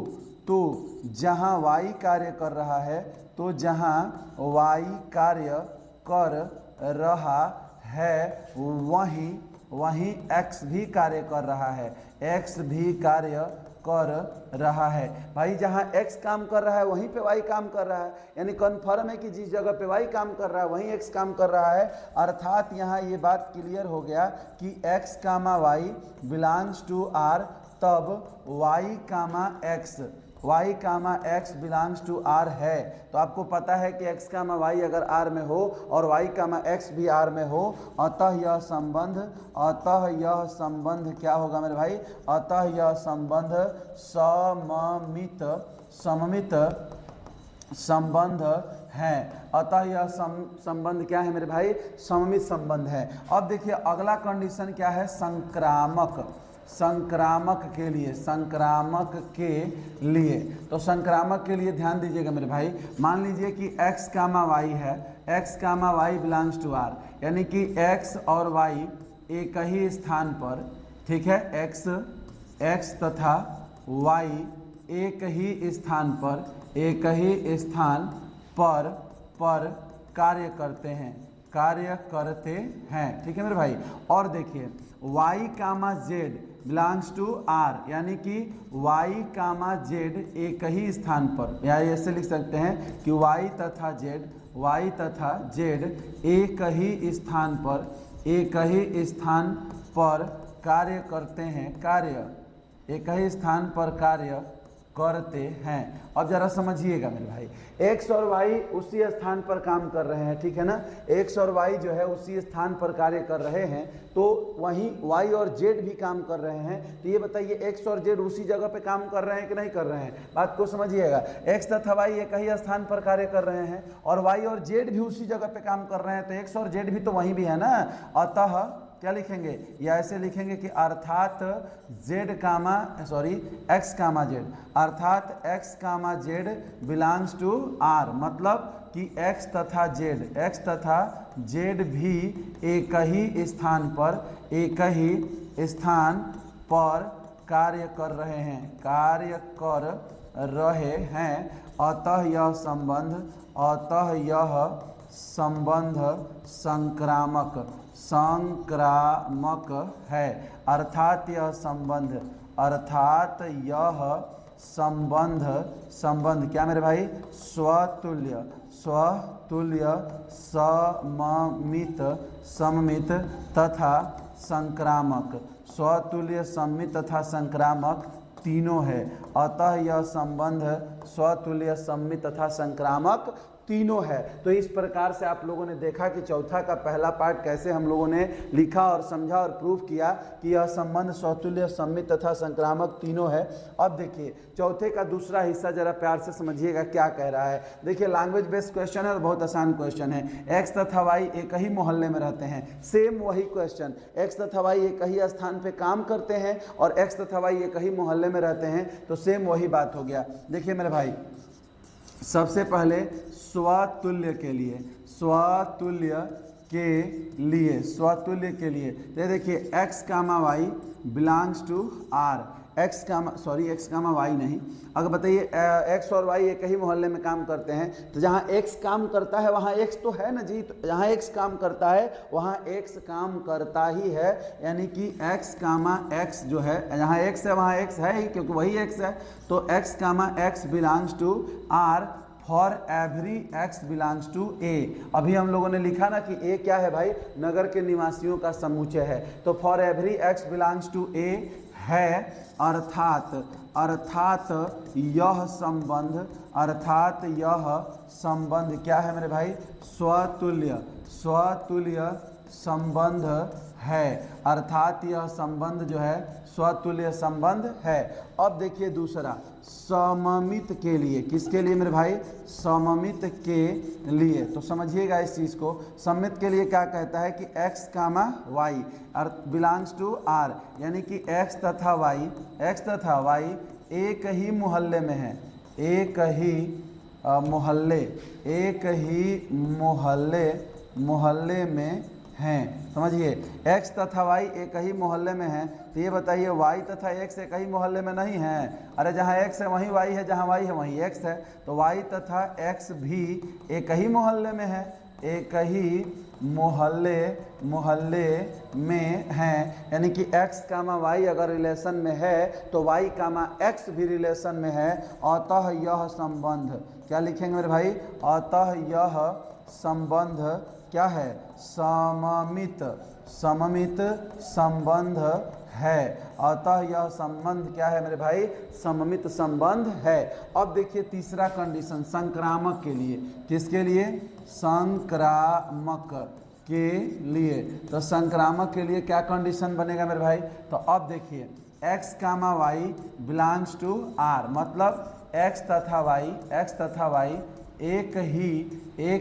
जहाँ y कार्य कर रहा है, तो जहाँ y कार्य कर रहा है वहीं x भी कार्य कर रहा है, x भी कार्य कर रहा है। भाई जहाँ x काम कर रहा है वहीं पे y काम कर रहा है, यानी कन्फर्म है कि जिस जगह पे y काम कर रहा है वहीं x काम कर रहा है। अर्थात यहाँ ये बात क्लियर हो गया कि x, y belongs to R, तब y, x belongs to R है। तो आपको पता है कि x, y अगर R में हो और y, x भी R में हो, अतः यह संबंध क्या होगा मेरे भाई, अतः यह संबंध सममित संबंध है। अतः यह संबंध क्या है मेरे भाई, सममित संबंध है। अब देखिए अगला कंडीशन क्या है, संक्रामक। संक्रामक के लिए, संक्रामक के लिए। तो संक्रामक के लिए ध्यान दीजिएगा मेरे भाई, मान लीजिए कि x कामा y है, x comma y belongs to r, यानी कि x और y एक ही स्थान पर, ठीक है, x तथा y एक ही स्थान पर, एक ही स्थान पर कार्य करते हैं, ठीक है मेरे भाई। और देखिए y comma z belongs to r, यानी कि y कामा z एक ही स्थान पर, या ऐसे लिख सकते हैं कि y तथा z एक ही स्थान पर कार्य करते हैं, एक ही स्थान पर कार्य करते हैं। अब जरा समझिएगा मेरे भाई, x और y उसी स्थान पर काम कर रहे हैं, ठीक है ना, x और y जो है उसी स्थान पर कार्य कर रहे हैं, तो वहीं y और z भी काम कर रहे हैं। तो ये बताइए x और z उसी जगह पे काम कर रहे हैं कि नहीं कर रहे हैं, बात को समझिएगा। x तथा y एक ही स्थान पर कार्य कर रहे हैं और y और z भी उसी जगह पे काम कर रहे हैं, तो x और z भी तो वहीं भी है ना। अतः क्या लिखेंगे, या ऐसे लिखेंगे कि अर्थात x कामा z, अर्थात x comma z belongs to r, मतलब कि x तथा z भी एक ही स्थान पर कार्य कर रहे हैं, अतः यह संबंध संक्रामक है। अर्थात यह संबंध क्या मेरे भाई, स्वतुल्य सममित तथा संक्रामक, स्वतुल्य सममित तथा संक्रामक तीनों है। अतः यह संबंध स्वतुल्य सममित तथा संक्रामक तीनों है। तो इस प्रकार से आप लोगों ने देखा कि चौथा का पहला पार्ट कैसे हम लोगों ने लिखा और समझा और प्रूफ किया कि यह संबंध स्वतुल्य सममित तथा संक्रामक तीनों है। अब देखिए चौथे का दूसरा हिस्सा जरा प्यार से समझिएगा क्या कह रहा है। देखिए लैंग्वेज बेस्ड क्वेश्चन है और बहुत आसान क्वेश्चन है। एक्स तथा वाई एक ही मोहल्ले में रहते हैं, सेम वही क्वेश्चन, एक्स तथा वाई एक ही स्थान पे काम करते हैं और एक्स तथा वाई एक ही मोहल्ले में रहते हैं, तो सेम वही बात हो गया। देखिए मेरे भाई, सबसे पहले स्वतुल्य के लिए तो देखिए x comma Y belongs to r, x comma Y नहीं, अगर बताइए x और y एक ही मोहल्ले में काम करते हैं, तो जहाँ x काम करता है वहाँ x तो है ना जी, तो जहाँ x काम करता है वहाँ x काम करता ही है, यानी कि x कामा x जो है, जहाँ x है वहाँ x है ही, क्योंकि वही x है। तो x comma x belongs to r for every x belongs to a। अभी हम लोगों ने लिखा ना कि a क्या है भाई, नगर के निवासियों का समुच्चय है, तो for every x belongs to a है। अर्थात यह संबंध क्या है मेरे भाई, स्वतुल्य संबंध है। अर्थात यह संबंध जो है स्वतुल्य संबंध है। अब देखिए दूसरा, सममित के लिए, किसके लिए मेरे भाई, सममित के लिए, तो समझिएगा इस चीज़ को। सममित के लिए क्या कहता है कि x comma Y belongs to r, यानी कि x तथा y एक ही मोहल्ले में है, एक ही मोहल्ले में हैं। समझिए x तथा y एक ही मोहल्ले में हैं, तो ये बताइए y तथा x एक ही मोहल्ले में नहीं हैं। अरे जहाँ x है वहीं y है, जहाँ y है वहीं x है, तो y तथा x भी एक ही मोहल्ले में है, एक ही मोहल्ले में हैं। यानी कि x कामा y अगर रिलेशन में है तो y कामा x भी रिलेशन में है। अतः यह संबंध, क्या लिखेंगे मेरे भाई, अतः यह संबंध क्या है, सममित संबंध है। अतः यह संबंध क्या है मेरे भाई, सममित संबंध है। अब देखिए तीसरा कंडीशन संक्रामक के लिए, किसके लिए, संक्रामक के लिए। तो संक्रामक के लिए क्या कंडीशन बनेगा मेरे भाई, तो अब देखिए x comma Y belongs to r, मतलब x तथा y एक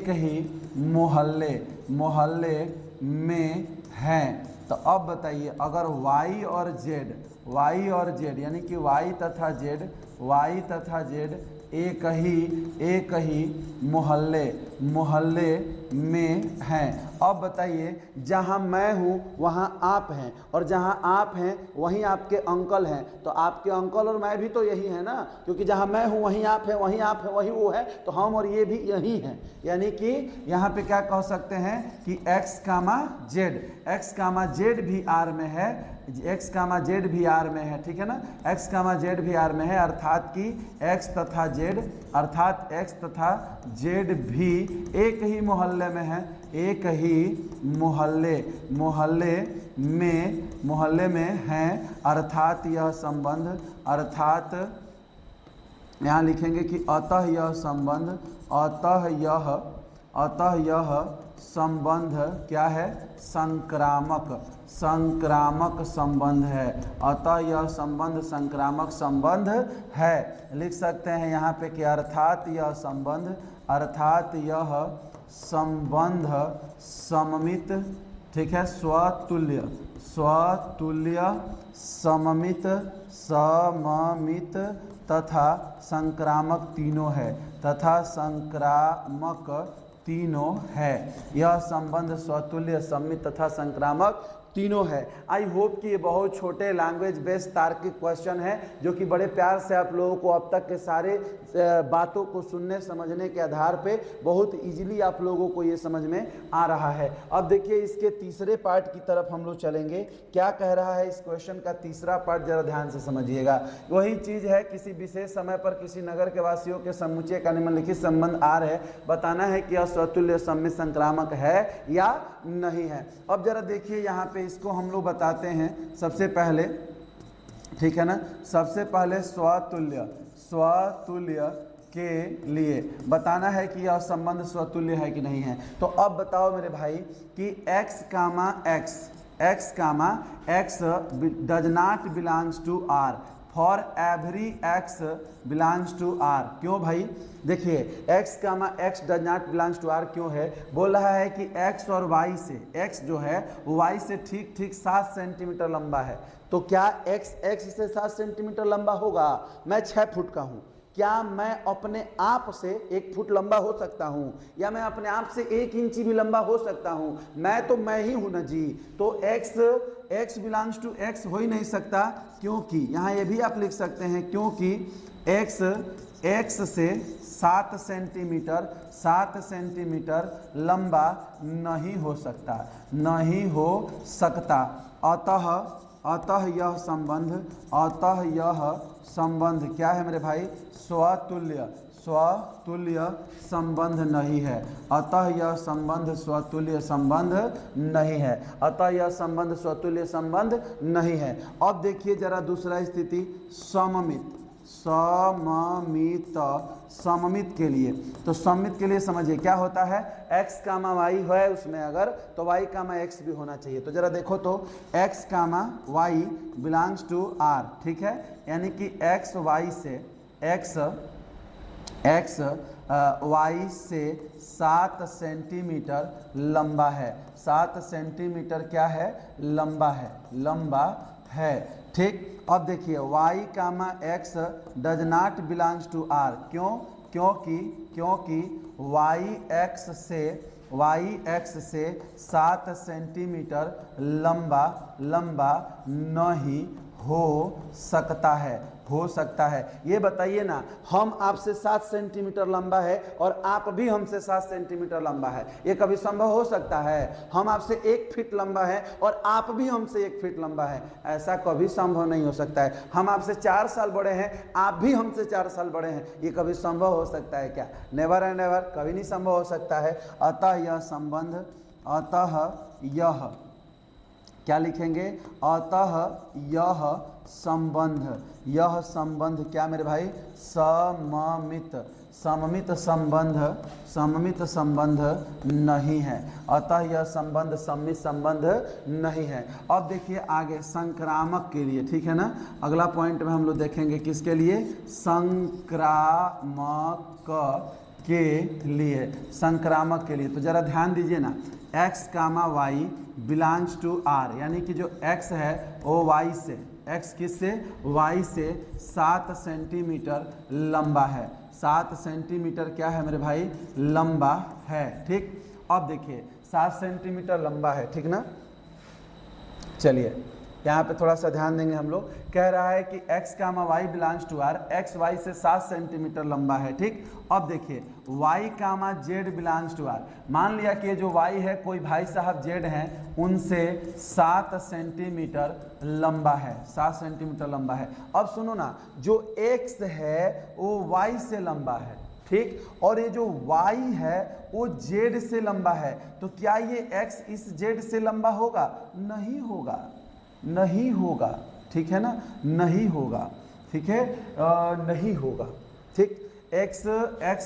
ही मोहल्ले में हैं, तो अब बताइए अगर y और z यानी कि y तथा z एक ही मोहल्ले में हैं। अब बताइए जहाँ मैं हूँ वहाँ आप हैं, और जहाँ आप हैं वहीं आपके अंकल हैं, तो आपके अंकल और मैं भी तो यही है ना, क्योंकि जहाँ मैं हूँ वहीं आप हैं, वहीं आप हैं वहीं वो है, तो हम और ये भी यही हैं। यानी कि यहाँ पे क्या कह सकते हैं कि x, z भी R में है, x, z भी R में है, ठीक है ना, x, z भी R में है, अर्थात कि x तथा z भी एक ही मोहल्ले में है, एक ही मोहल्ले में हैं, अर्थात यह संबंध, अर्थात यहाँ लिखेंगे कि अतः यह संबंध क्या है, संक्रामक संबंध है, अतः यह संबंध संक्रामक संबंध है। लिख सकते हैं यहाँ पे कि अर्थात यह संबंध सममित, ठीक है, स्वतुल्य सममित तथा संक्रामक तीनों है, यह संबंध स्वतुल्य, सममित तथा संक्रामक तीनों है। आई होप कि ये बहुत छोटे लैंग्वेज बेस्ड तार्किक क्वेश्चन है, जो कि बड़े प्यार से आप लोगों को अब तक के सारे बातों को सुनने समझने के आधार पे बहुत इजीली आप लोगों को ये समझ में आ रहा है। अब देखिए इसके तीसरे पार्ट की तरफ हम लोग चलेंगे। क्या कह रहा है इस क्वेश्चन का तीसरा पार्ट, जरा ध्यान से समझिएगा। वही चीज है, किसी विशेष समय पर किसी नगर के वासियों के समुच्चय का निम्नलिखित संबंध आर है, बताना है कि यह स्वतुल्य, सममित, संक्रामक है या नहीं है। अब जरा देखिए यहाँ पे इसको हम लोग बताते हैं सबसे पहले, ठीक है ना, सबसे पहले स्वतुल्य के लिए बताना है कि यह संबंध स्वतुल्य है कि नहीं है। तो अब बताओ मेरे भाई कि x, does not belongs to R, for every x belongs to R। क्यों भाई, देखिए x, does not belongs to R क्यों है, बोल रहा है कि x और y से, x जो है y से ठीक 7 सेंटीमीटर लंबा है। तो क्या x से 7 सेंटीमीटर लंबा होगा? मैं 6 फुट का हूँ, क्या मैं अपने आप से 1 फुट लंबा हो सकता हूँ, या मैं अपने आप से 1 इंची भी लंबा हो सकता हूँ? मैं ही हूँ ना जी। तो x बिलोंग्स टू x हो ही नहीं सकता, क्योंकि यहाँ ये भी आप लिख सकते हैं, क्योंकि x से 7 सेंटीमीटर लंबा नहीं हो सकता। अतः यह संबंध क्या है मेरे भाई, स्वतुल्य संबंध नहीं है। अतः यह संबंध स्वतुल्य संबंध नहीं है। अब देखिए जरा दूसरा स्थिति, सममित के लिए। तो सममित के लिए समझिए क्या होता है, x, y है उसमें अगर, तो y, x भी होना चाहिए। तो जरा देखो तो x, y belongs to R, ठीक है, यानी कि x y से 7 सेंटीमीटर लंबा है। 7 सेंटीमीटर क्या है, लंबा है, ठीक। अब देखिए y, x does not belongs to R, क्योंकि y x से 7 सेंटीमीटर लंबा नहीं हो सकता है। ये बताइए ना, हम आपसे 7 सेंटीमीटर लंबा है और आप भी हमसे 7 सेंटीमीटर लंबा है, ये कभी संभव हो सकता है? हम आपसे 1 फीट लंबा है और आप भी हमसे 1 फीट लंबा है, ऐसा कभी संभव नहीं हो सकता है। हम आपसे 4 साल बड़े हैं, आप भी हमसे 4 साल बड़े हैं, ये कभी संभव हो सकता है क्या? नेवर एंड नेवर, कभी नहीं संभव हो सकता है। अतः यह क्या लिखेंगे, अतः यह संबंध क्या मेरे भाई, सममित संबंध नहीं है। अतः यह संबंध सममित संबंध नहीं है। अब देखिए आगे संक्रामक के लिए, ठीक है ना, अगला पॉइंट में हम लोग देखेंगे किसके लिए, संक्रामक के लिए, संक्रामक के लिए। तो ज़रा ध्यान दीजिए ना, x comma Y belongs to r, यानी कि जो x है वो y से, x किससे, y से 7 सेंटीमीटर लंबा है। 7 सेंटीमीटर क्या है मेरे भाई, लंबा है। ठीक, अब देखिए 7 सेंटीमीटर लंबा है, ठीक ना। चलिए यहाँ पे थोड़ा सा ध्यान देंगे हम लोग। कह रहा है कि x comma Y belongs to r, x y से 7 सेंटीमीटर लंबा है। ठीक, अब देखिए y comma z belongs to r, मान लिया कि जो y है कोई भाई साहब z हैं, उनसे 7 सेंटीमीटर लंबा है, 7 सेंटीमीटर लंबा है। अब सुनो ना, जो x है वो y से लंबा है, ठीक, और ये जो y है वो z से लंबा है। तो क्या ये x इस z से लंबा होगा? नहीं होगा, नहीं होगा, ठीक है ना, नहीं होगा, ठीक है, नहीं होगा। ठीक, x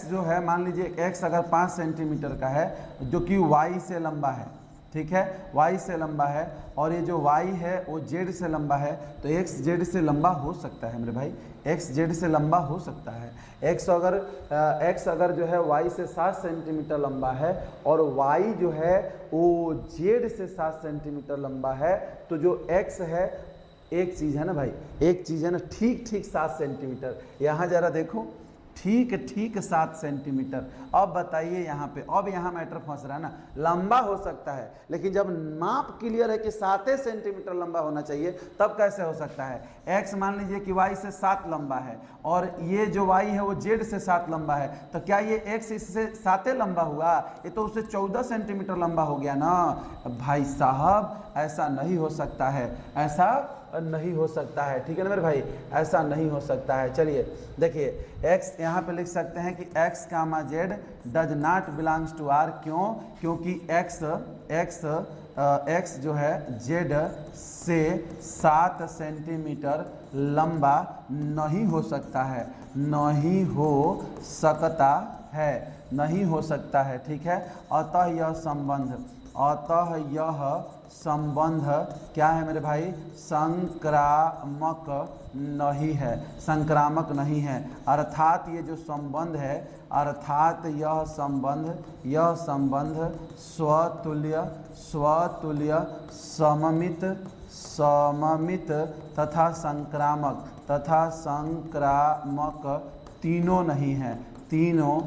जो है, मान लीजिए x अगर 5 सेंटीमीटर का है जो कि y से लंबा है, ठीक है, y से लंबा है, और ये जो y है वो z से लंबा है, तो x z से लंबा हो सकता है मेरे भाई, x z से लंबा हो सकता है। x अगर जो है y से 7 सेंटीमीटर लंबा है और y जो है वो z से 7 सेंटीमीटर लंबा है, तो जो x है, एक चीज़ है ना भाई, एक चीज़ है ना, ठीक 7 सेंटीमीटर। यहाँ जरा देखो, ठीक 7 सेंटीमीटर। अब बताइए यहाँ पे, अब यहाँ मैटर फंस रहा है ना, लंबा हो सकता है, लेकिन जब माप क्लियर है कि 7 सेंटीमीटर लंबा होना चाहिए, तब कैसे हो सकता है? x मान लीजिए कि y से 7 लंबा है और ये जो y है वो z से 7 लंबा है, तो क्या ये x इससे 7 लंबा हुआ? ये तो उससे 14 सेंटीमीटर लंबा हो गया ना भाई साहब। ऐसा नहीं हो सकता है, ऐसा नहीं हो सकता है, ठीक है ना मेरे भाई, ऐसा नहीं हो सकता है। चलिए देखिए, x यहाँ पे लिख सकते हैं कि x comma z does not belongs to r। क्यों? क्योंकि x जो है z से 7 सेंटीमीटर लंबा नहीं हो सकता है, नहीं हो सकता है, नहीं हो सकता है, ठीक है। अतः यह संबंध क्या है मेरे भाई? संक्रामक नहीं है, संक्रामक नहीं है। अर्थात ये जो संबंध है, अर्थात यह संबंध स्वतुल्य सममित तथा संक्रामक तीनों नहीं है, तीनों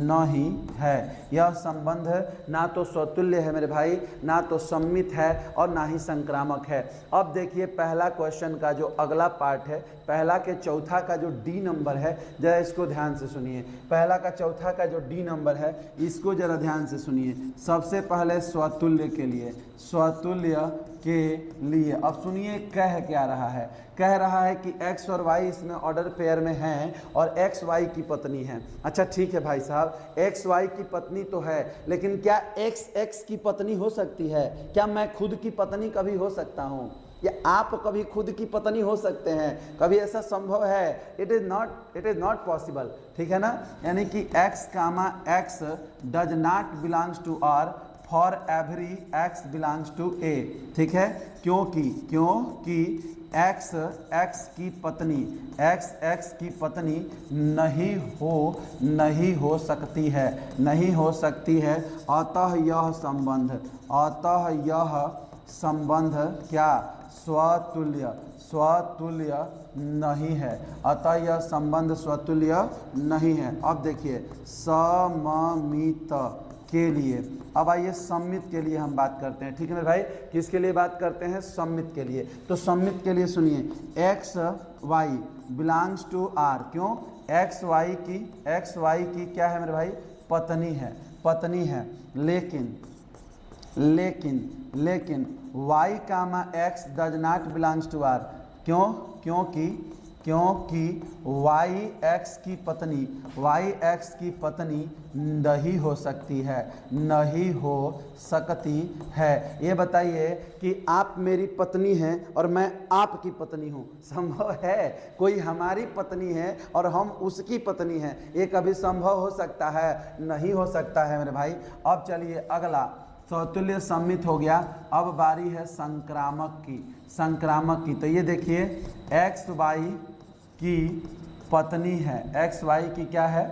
नहीं है। यह संबंध ना तो स्वतुल्य है मेरे भाई, ना तो सम्मित है, और ना ही संक्रामक है। अब देखिए पहला क्वेश्चन का जो अगला पार्ट है, पहला के चौथा का जो डी नंबर है, जरा इसको ध्यान से सुनिए। पहला का चौथा का जो डी नंबर है, इसको जरा ध्यान से सुनिए। सबसे पहले स्वतुल्य के लिए, स्वतुल्य के लिए। अब सुनिए कह क्या रहा है, कह रहा है कि x और y इसमें ऑर्डर पेयर में हैं और x y की पत्नी है। अच्छा ठीक है भाई साहब, x y की पत्नी तो है, लेकिन क्या x x की पत्नी हो सकती है? क्या मैं खुद की पत्नी कभी हो सकता हूँ, या आप कभी खुद की पत्नी हो सकते हैं? कभी ऐसा संभव है? इट इज़ नॉट पॉसिबल, ठीक है ना। यानी कि x comma x does not belongs to r for every x belongs to a, ठीक है। क्योंकि x की पत्नी नहीं हो सकती है, नहीं हो सकती है। अतः यह संबंध क्या? स्वतुल्य नहीं है। अतः यह संबंध स्वतुल्य नहीं है। अब देखिए सममित के लिए, अब आइए सम्मित के लिए हम बात करते हैं, ठीक है मेरे भाई। किसके लिए बात करते हैं? सम्मित के लिए। तो सम्मित के लिए सुनिए, x y belongs to r। क्यों? x y की क्या है मेरे भाई? पत्नी है। लेकिन y comma x does not belongs to r। क्योंकि y x की पत्नी नहीं हो सकती है, नहीं हो सकती है। ये बताइए कि आप मेरी पत्नी हैं और मैं आपकी पत्नी हूँ, संभव है? कोई हमारी पत्नी है और हम उसकी पत्नी हैं, ये कभी संभव हो सकता है? नहीं हो सकता है मेरे भाई। अब चलिए अगला, स्वतुल्य सम्मित हो गया। अब बारी है संक्रामक की। तो ये देखिए x y की पत्नी है, x y की क्या है?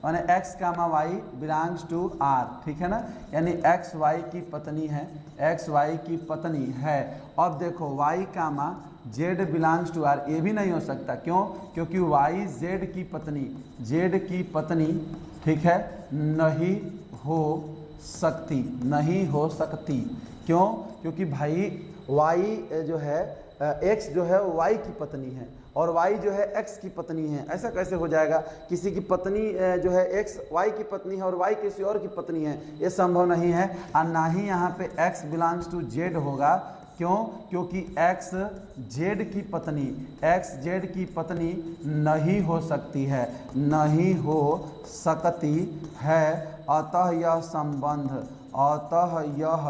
माने x comma Y belongs to are, ठीक है ना, यानी एक्स वाई की पत्नी है, एक्स वाई की पत्नी है। अब देखो y comma z belongs to r, ये भी नहीं हो सकता, क्यों? क्योंकि वाई जेड की पत्नी, जेड की पत्नी, ठीक है, नहीं हो सकती, नहीं हो सकती। क्यों? क्योंकि भाई वाई जो है एक्स जो है वाई की पत्नी है और वाई जो है एक्स की पत्नी है। ऐसा कैसे हो जाएगा? किसी की पत्नी जो है एक्स वाई की पत्नी है और वाई किसी और की पत्नी है, ये संभव नहीं है। और ना ही यहाँ पे एक्स बिलोंग्स टू जेड होगा। क्यों? क्योंकि एक्स जेड की पत्नी, एक्स जेड की पत्नी नहीं हो सकती है, नहीं हो सकती है। अतः यह संबंध, अतः यह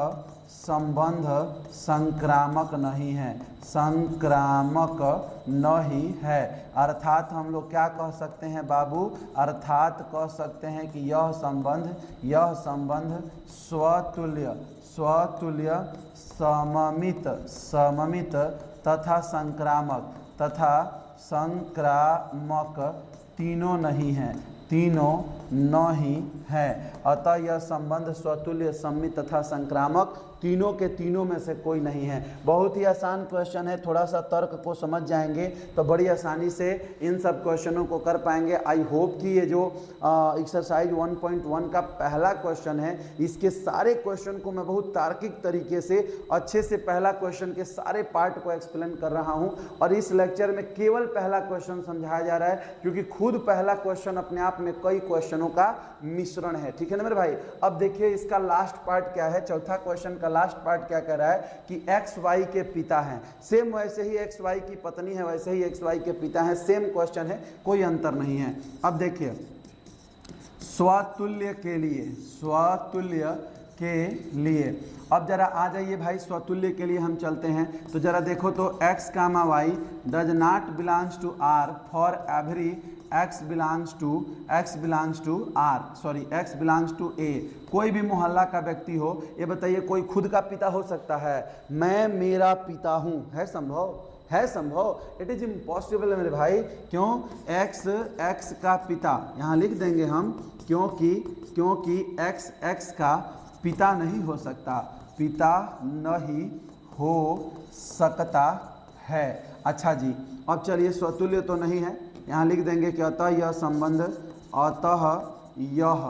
संबंध संक्रामक नहीं है, संक्रामक नहीं है। अर्थात हम लोग क्या कह सकते हैं बाबू? अर्थात कह सकते हैं कि यह संबंध स्वतुल्य, स्वतुल्य, सममित, सममित तथा संक्रामक, तथा संक्रामक तीनों नहीं है, तीनों नहीं है। अतः यह संबंध स्वतुल्य, सम्मित तथा संक्रामक तीनों के तीनों में से कोई नहीं है। बहुत ही आसान क्वेश्चन है, थोड़ा सा तर्क को समझ जाएंगे तो बड़ी आसानी से इन सब क्वेश्चनों को कर पाएंगे। आई होप कि ये जो एक्सरसाइज 1.1 का पहला क्वेश्चन है, इसके सारे क्वेश्चन को मैं बहुत तार्किक तरीके से अच्छे से पहला क्वेश्चन के सारे पार्ट को एक्सप्लेन कर रहा हूँ। और इस लेक्चर में केवल पहला क्वेश्चन समझाया जा रहा है, क्योंकि खुद पहला क्वेश्चन अपने आप में कई क्वेश्चनों का मिश्रण है, ठीक है ना मेरे भाई। अब देखिए इसका लास्ट पार्ट क्या है, चौथा क्वेश्चन का लास्ट पार्ट क्या कह रहा है कि एक्स वाई के पिता हैं, सेम वैसे ही एक्स वाई की पत्नी है, वैसे ही एक्स वाई के पिता हैं, सेम क्वेश्चन है, कोई अंतर नहीं है। अब देखिए स्वतुल्य के लिए, स्वतुल्य के लिए अब जरा आ जाइए भाई, स्वतुल्य के लिए हम चलते हैं। तो जरा देखो तो x comma y does not belongs to R for every x belongs to R, sorry x belongs to A. कोई भी मोहल्ला का व्यक्ति हो, ये बताइए कोई खुद का पिता हो सकता है? मैं मेरा पिता हूँ, है संभव? है संभव? इट इज इम्पॉसिबल है मेरे भाई। क्यों? x का पिता यहाँ लिख देंगे हम, क्योंकि x का पिता नहीं हो सकता, पिता नहीं हो सकता है। अच्छा जी, अब चलिए स्वतुल्य तो नहीं है, यहाँ लिख देंगे कि अतः यह संबंध, अतः यह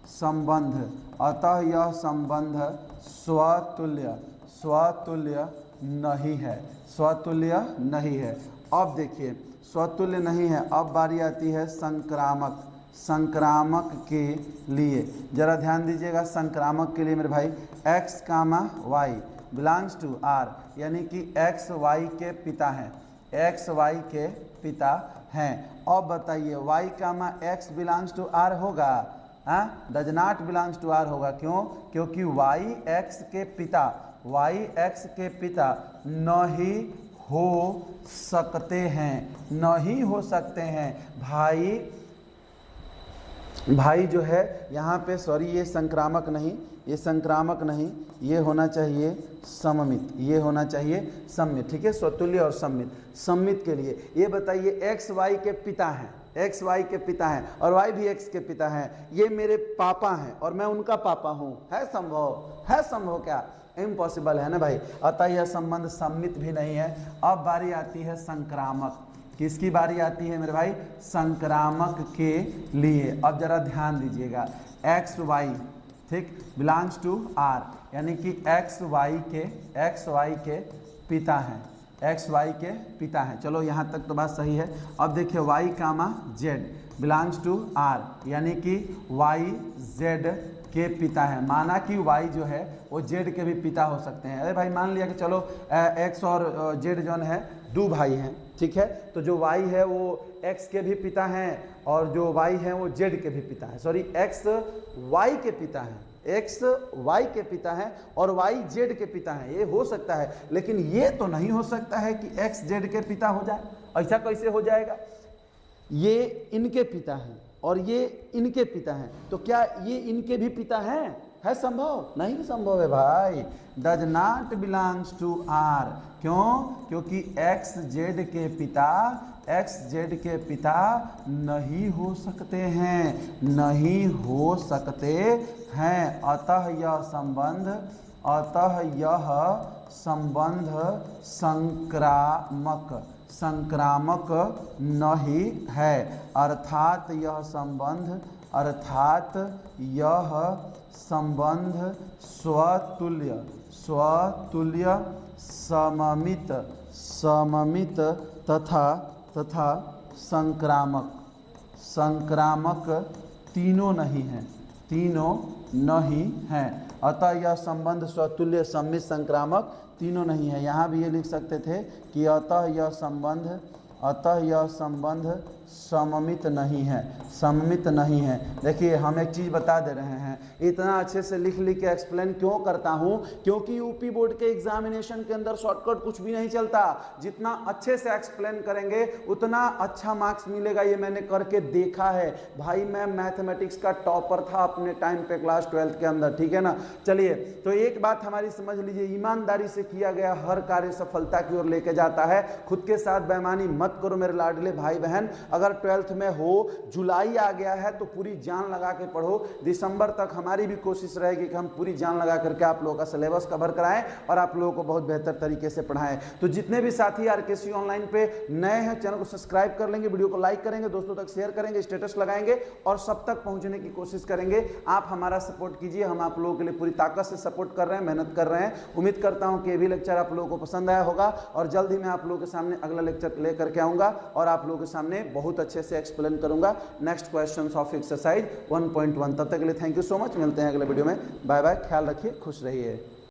संबंध, अतः यह संबंध स्वतुल्य, स्वतुल्य नहीं है, स्वतुल्य नहीं है। अब देखिए स्वतुल्य नहीं है, अब बारी आती है संक्रामक, संक्रामक के लिए। जरा ध्यान दीजिएगा, संक्रामक के लिए मेरे भाई x comma Y belongs to r, यानी कि x वाई के पिता हैं, x वाई के पिता हैं। अब बताइए y comma x belongs to r होगा? हाँ, does not belongs to r होगा। क्यों? क्योंकि y x के पिता, y x के पिता नहीं हो सकते हैं, नहीं हो सकते हैं। भाई जो है यहाँ पे, सॉरी ये संक्रामक नहीं, ये संक्रामक नहीं, ये होना चाहिए सममित, ये होना चाहिए सम्मित, ठीक है, स्वतुल्य और सम्मित। सम्मित के लिए ये बताइए एक्स वाई के पिता हैं, एक्स वाई के पिता हैं और वाई भी एक्स के पिता हैं, ये मेरे पापा हैं और मैं उनका पापा हूँ, है संभव? है संभव क्या? इम्पॉसिबल है ना भाई। अतः यह संबंध सम्मित भी नहीं है। अब बारी आती है संक्रामक। किसकी बारी आती है मेरे भाई? संक्रामक के लिए। अब जरा ध्यान दीजिएगा, एक्स वाई, ठीक, बिलोंग्स टू आर, यानी कि एक्स वाई के पिता हैं, एक्स वाई के पिता हैं। चलो यहाँ तक तो बात सही है। अब देखिए y comma z belongs to r, यानी कि वाई जेड के पिता हैं। माना कि वाई जो है वो जेड के भी पिता हो सकते हैं। अरे भाई मान लिया कि चलो एक्स और जेड जो है दो भाई हैं, ठीक है, तो जो वाई है वो एक्स के भी पिता हैं और जो वाई है वो जेड के भी पिता हैं, सॉरी एक्स वाई के पिता हैं, एक्स वाई के पिता हैं और वाई जेड के पिता हैं, ये हो सकता है। लेकिन ये तो नहीं हो सकता है कि एक्स जेड के पिता हो जाए, ऐसा कैसे हो जाएगा? ये इनके पिता हैं और ये इनके पिता हैं, तो क्या ये इनके भी पिता हैं? है संभव? नहीं संभव है भाई। Does not belongs to r. क्यों? क्योंकि एक्स जेड के पिता नहीं हो सकते हैं, नहीं हो सकते हैं। अतः यह संबंध संक्रामक नहीं है। अर्थात यह संबंध स्वतुल्य सममित तथा संक्रामक तीनों नहीं हैं। अतः यह संबंध स्वतुल्य सममित संक्रामक तीनों नहीं है। यहाँ भी ये लिख सकते थे कि अतः यह संबंध सममित नहीं है। देखिए हम एक चीज़ बता दे रहे हैं, इतना अच्छे से लिख के एक्सप्लेन क्यों करता हूँ? क्योंकि यूपी बोर्ड के एग्जामिनेशन के अंदर शॉर्टकट कुछ भी नहीं चलता। जितना अच्छे से एक्सप्लेन करेंगे उतना अच्छा मार्क्स मिलेगा, ये मैंने करके देखा है भाई। मैं मैथमेटिक्स का टॉपर था अपने टाइम पे क्लास 12th के अंदर, ठीक है ना। चलिए, तो एक बात हमारी समझ लीजिए, ईमानदारी से किया गया हर कार्य सफलता की ओर लेके जाता है। खुद के साथ बेईमानी मत करो मेरे लाडले भाई बहन। अगर 12th में हो, जुलाई आ गया है तो पूरी जान लगा के पढ़ो। दिसंबर तक हमारी भी कोशिश रहेगी कि हम पूरी जान लगा करके आप लोगों का सिलेबस कवर कराएं और आप लोगों को बहुत बेहतर तरीके से पढ़ाएं। तो जितने भी साथी आरकेसी ऑनलाइन पे नए हैं, चैनल को सब्सक्राइब कर लेंगे, वीडियो को लाइक करेंगे, दोस्तों तक शेयर करेंगे, स्टेटस लगाएंगे और सब तक पहुंचने की कोशिश करेंगे। आप हमारा सपोर्ट कीजिए, हम आप लोगों के लिए पूरी ताकत से सपोर्ट कर रहे हैं, मेहनत कर रहे हैं। उम्मीद करता हूं कि ये भी लेक्चर आप लोगों को पसंद आया होगा और जल्द ही मैं आप लोगों के सामने अगला लेक्चर लेकर के आऊंगा और आप लोगों के सामने बहुत अच्छे से एक्सप्लेन करूंगा नेक्स्ट क्वेश्चंस ऑफ एक्सरसाइज 1.1। तब तक के लिए थैंक यू सो मच, मिलते हैं अगले वीडियो में। बाय बाय, ख्याल रखिए, खुश रहिए।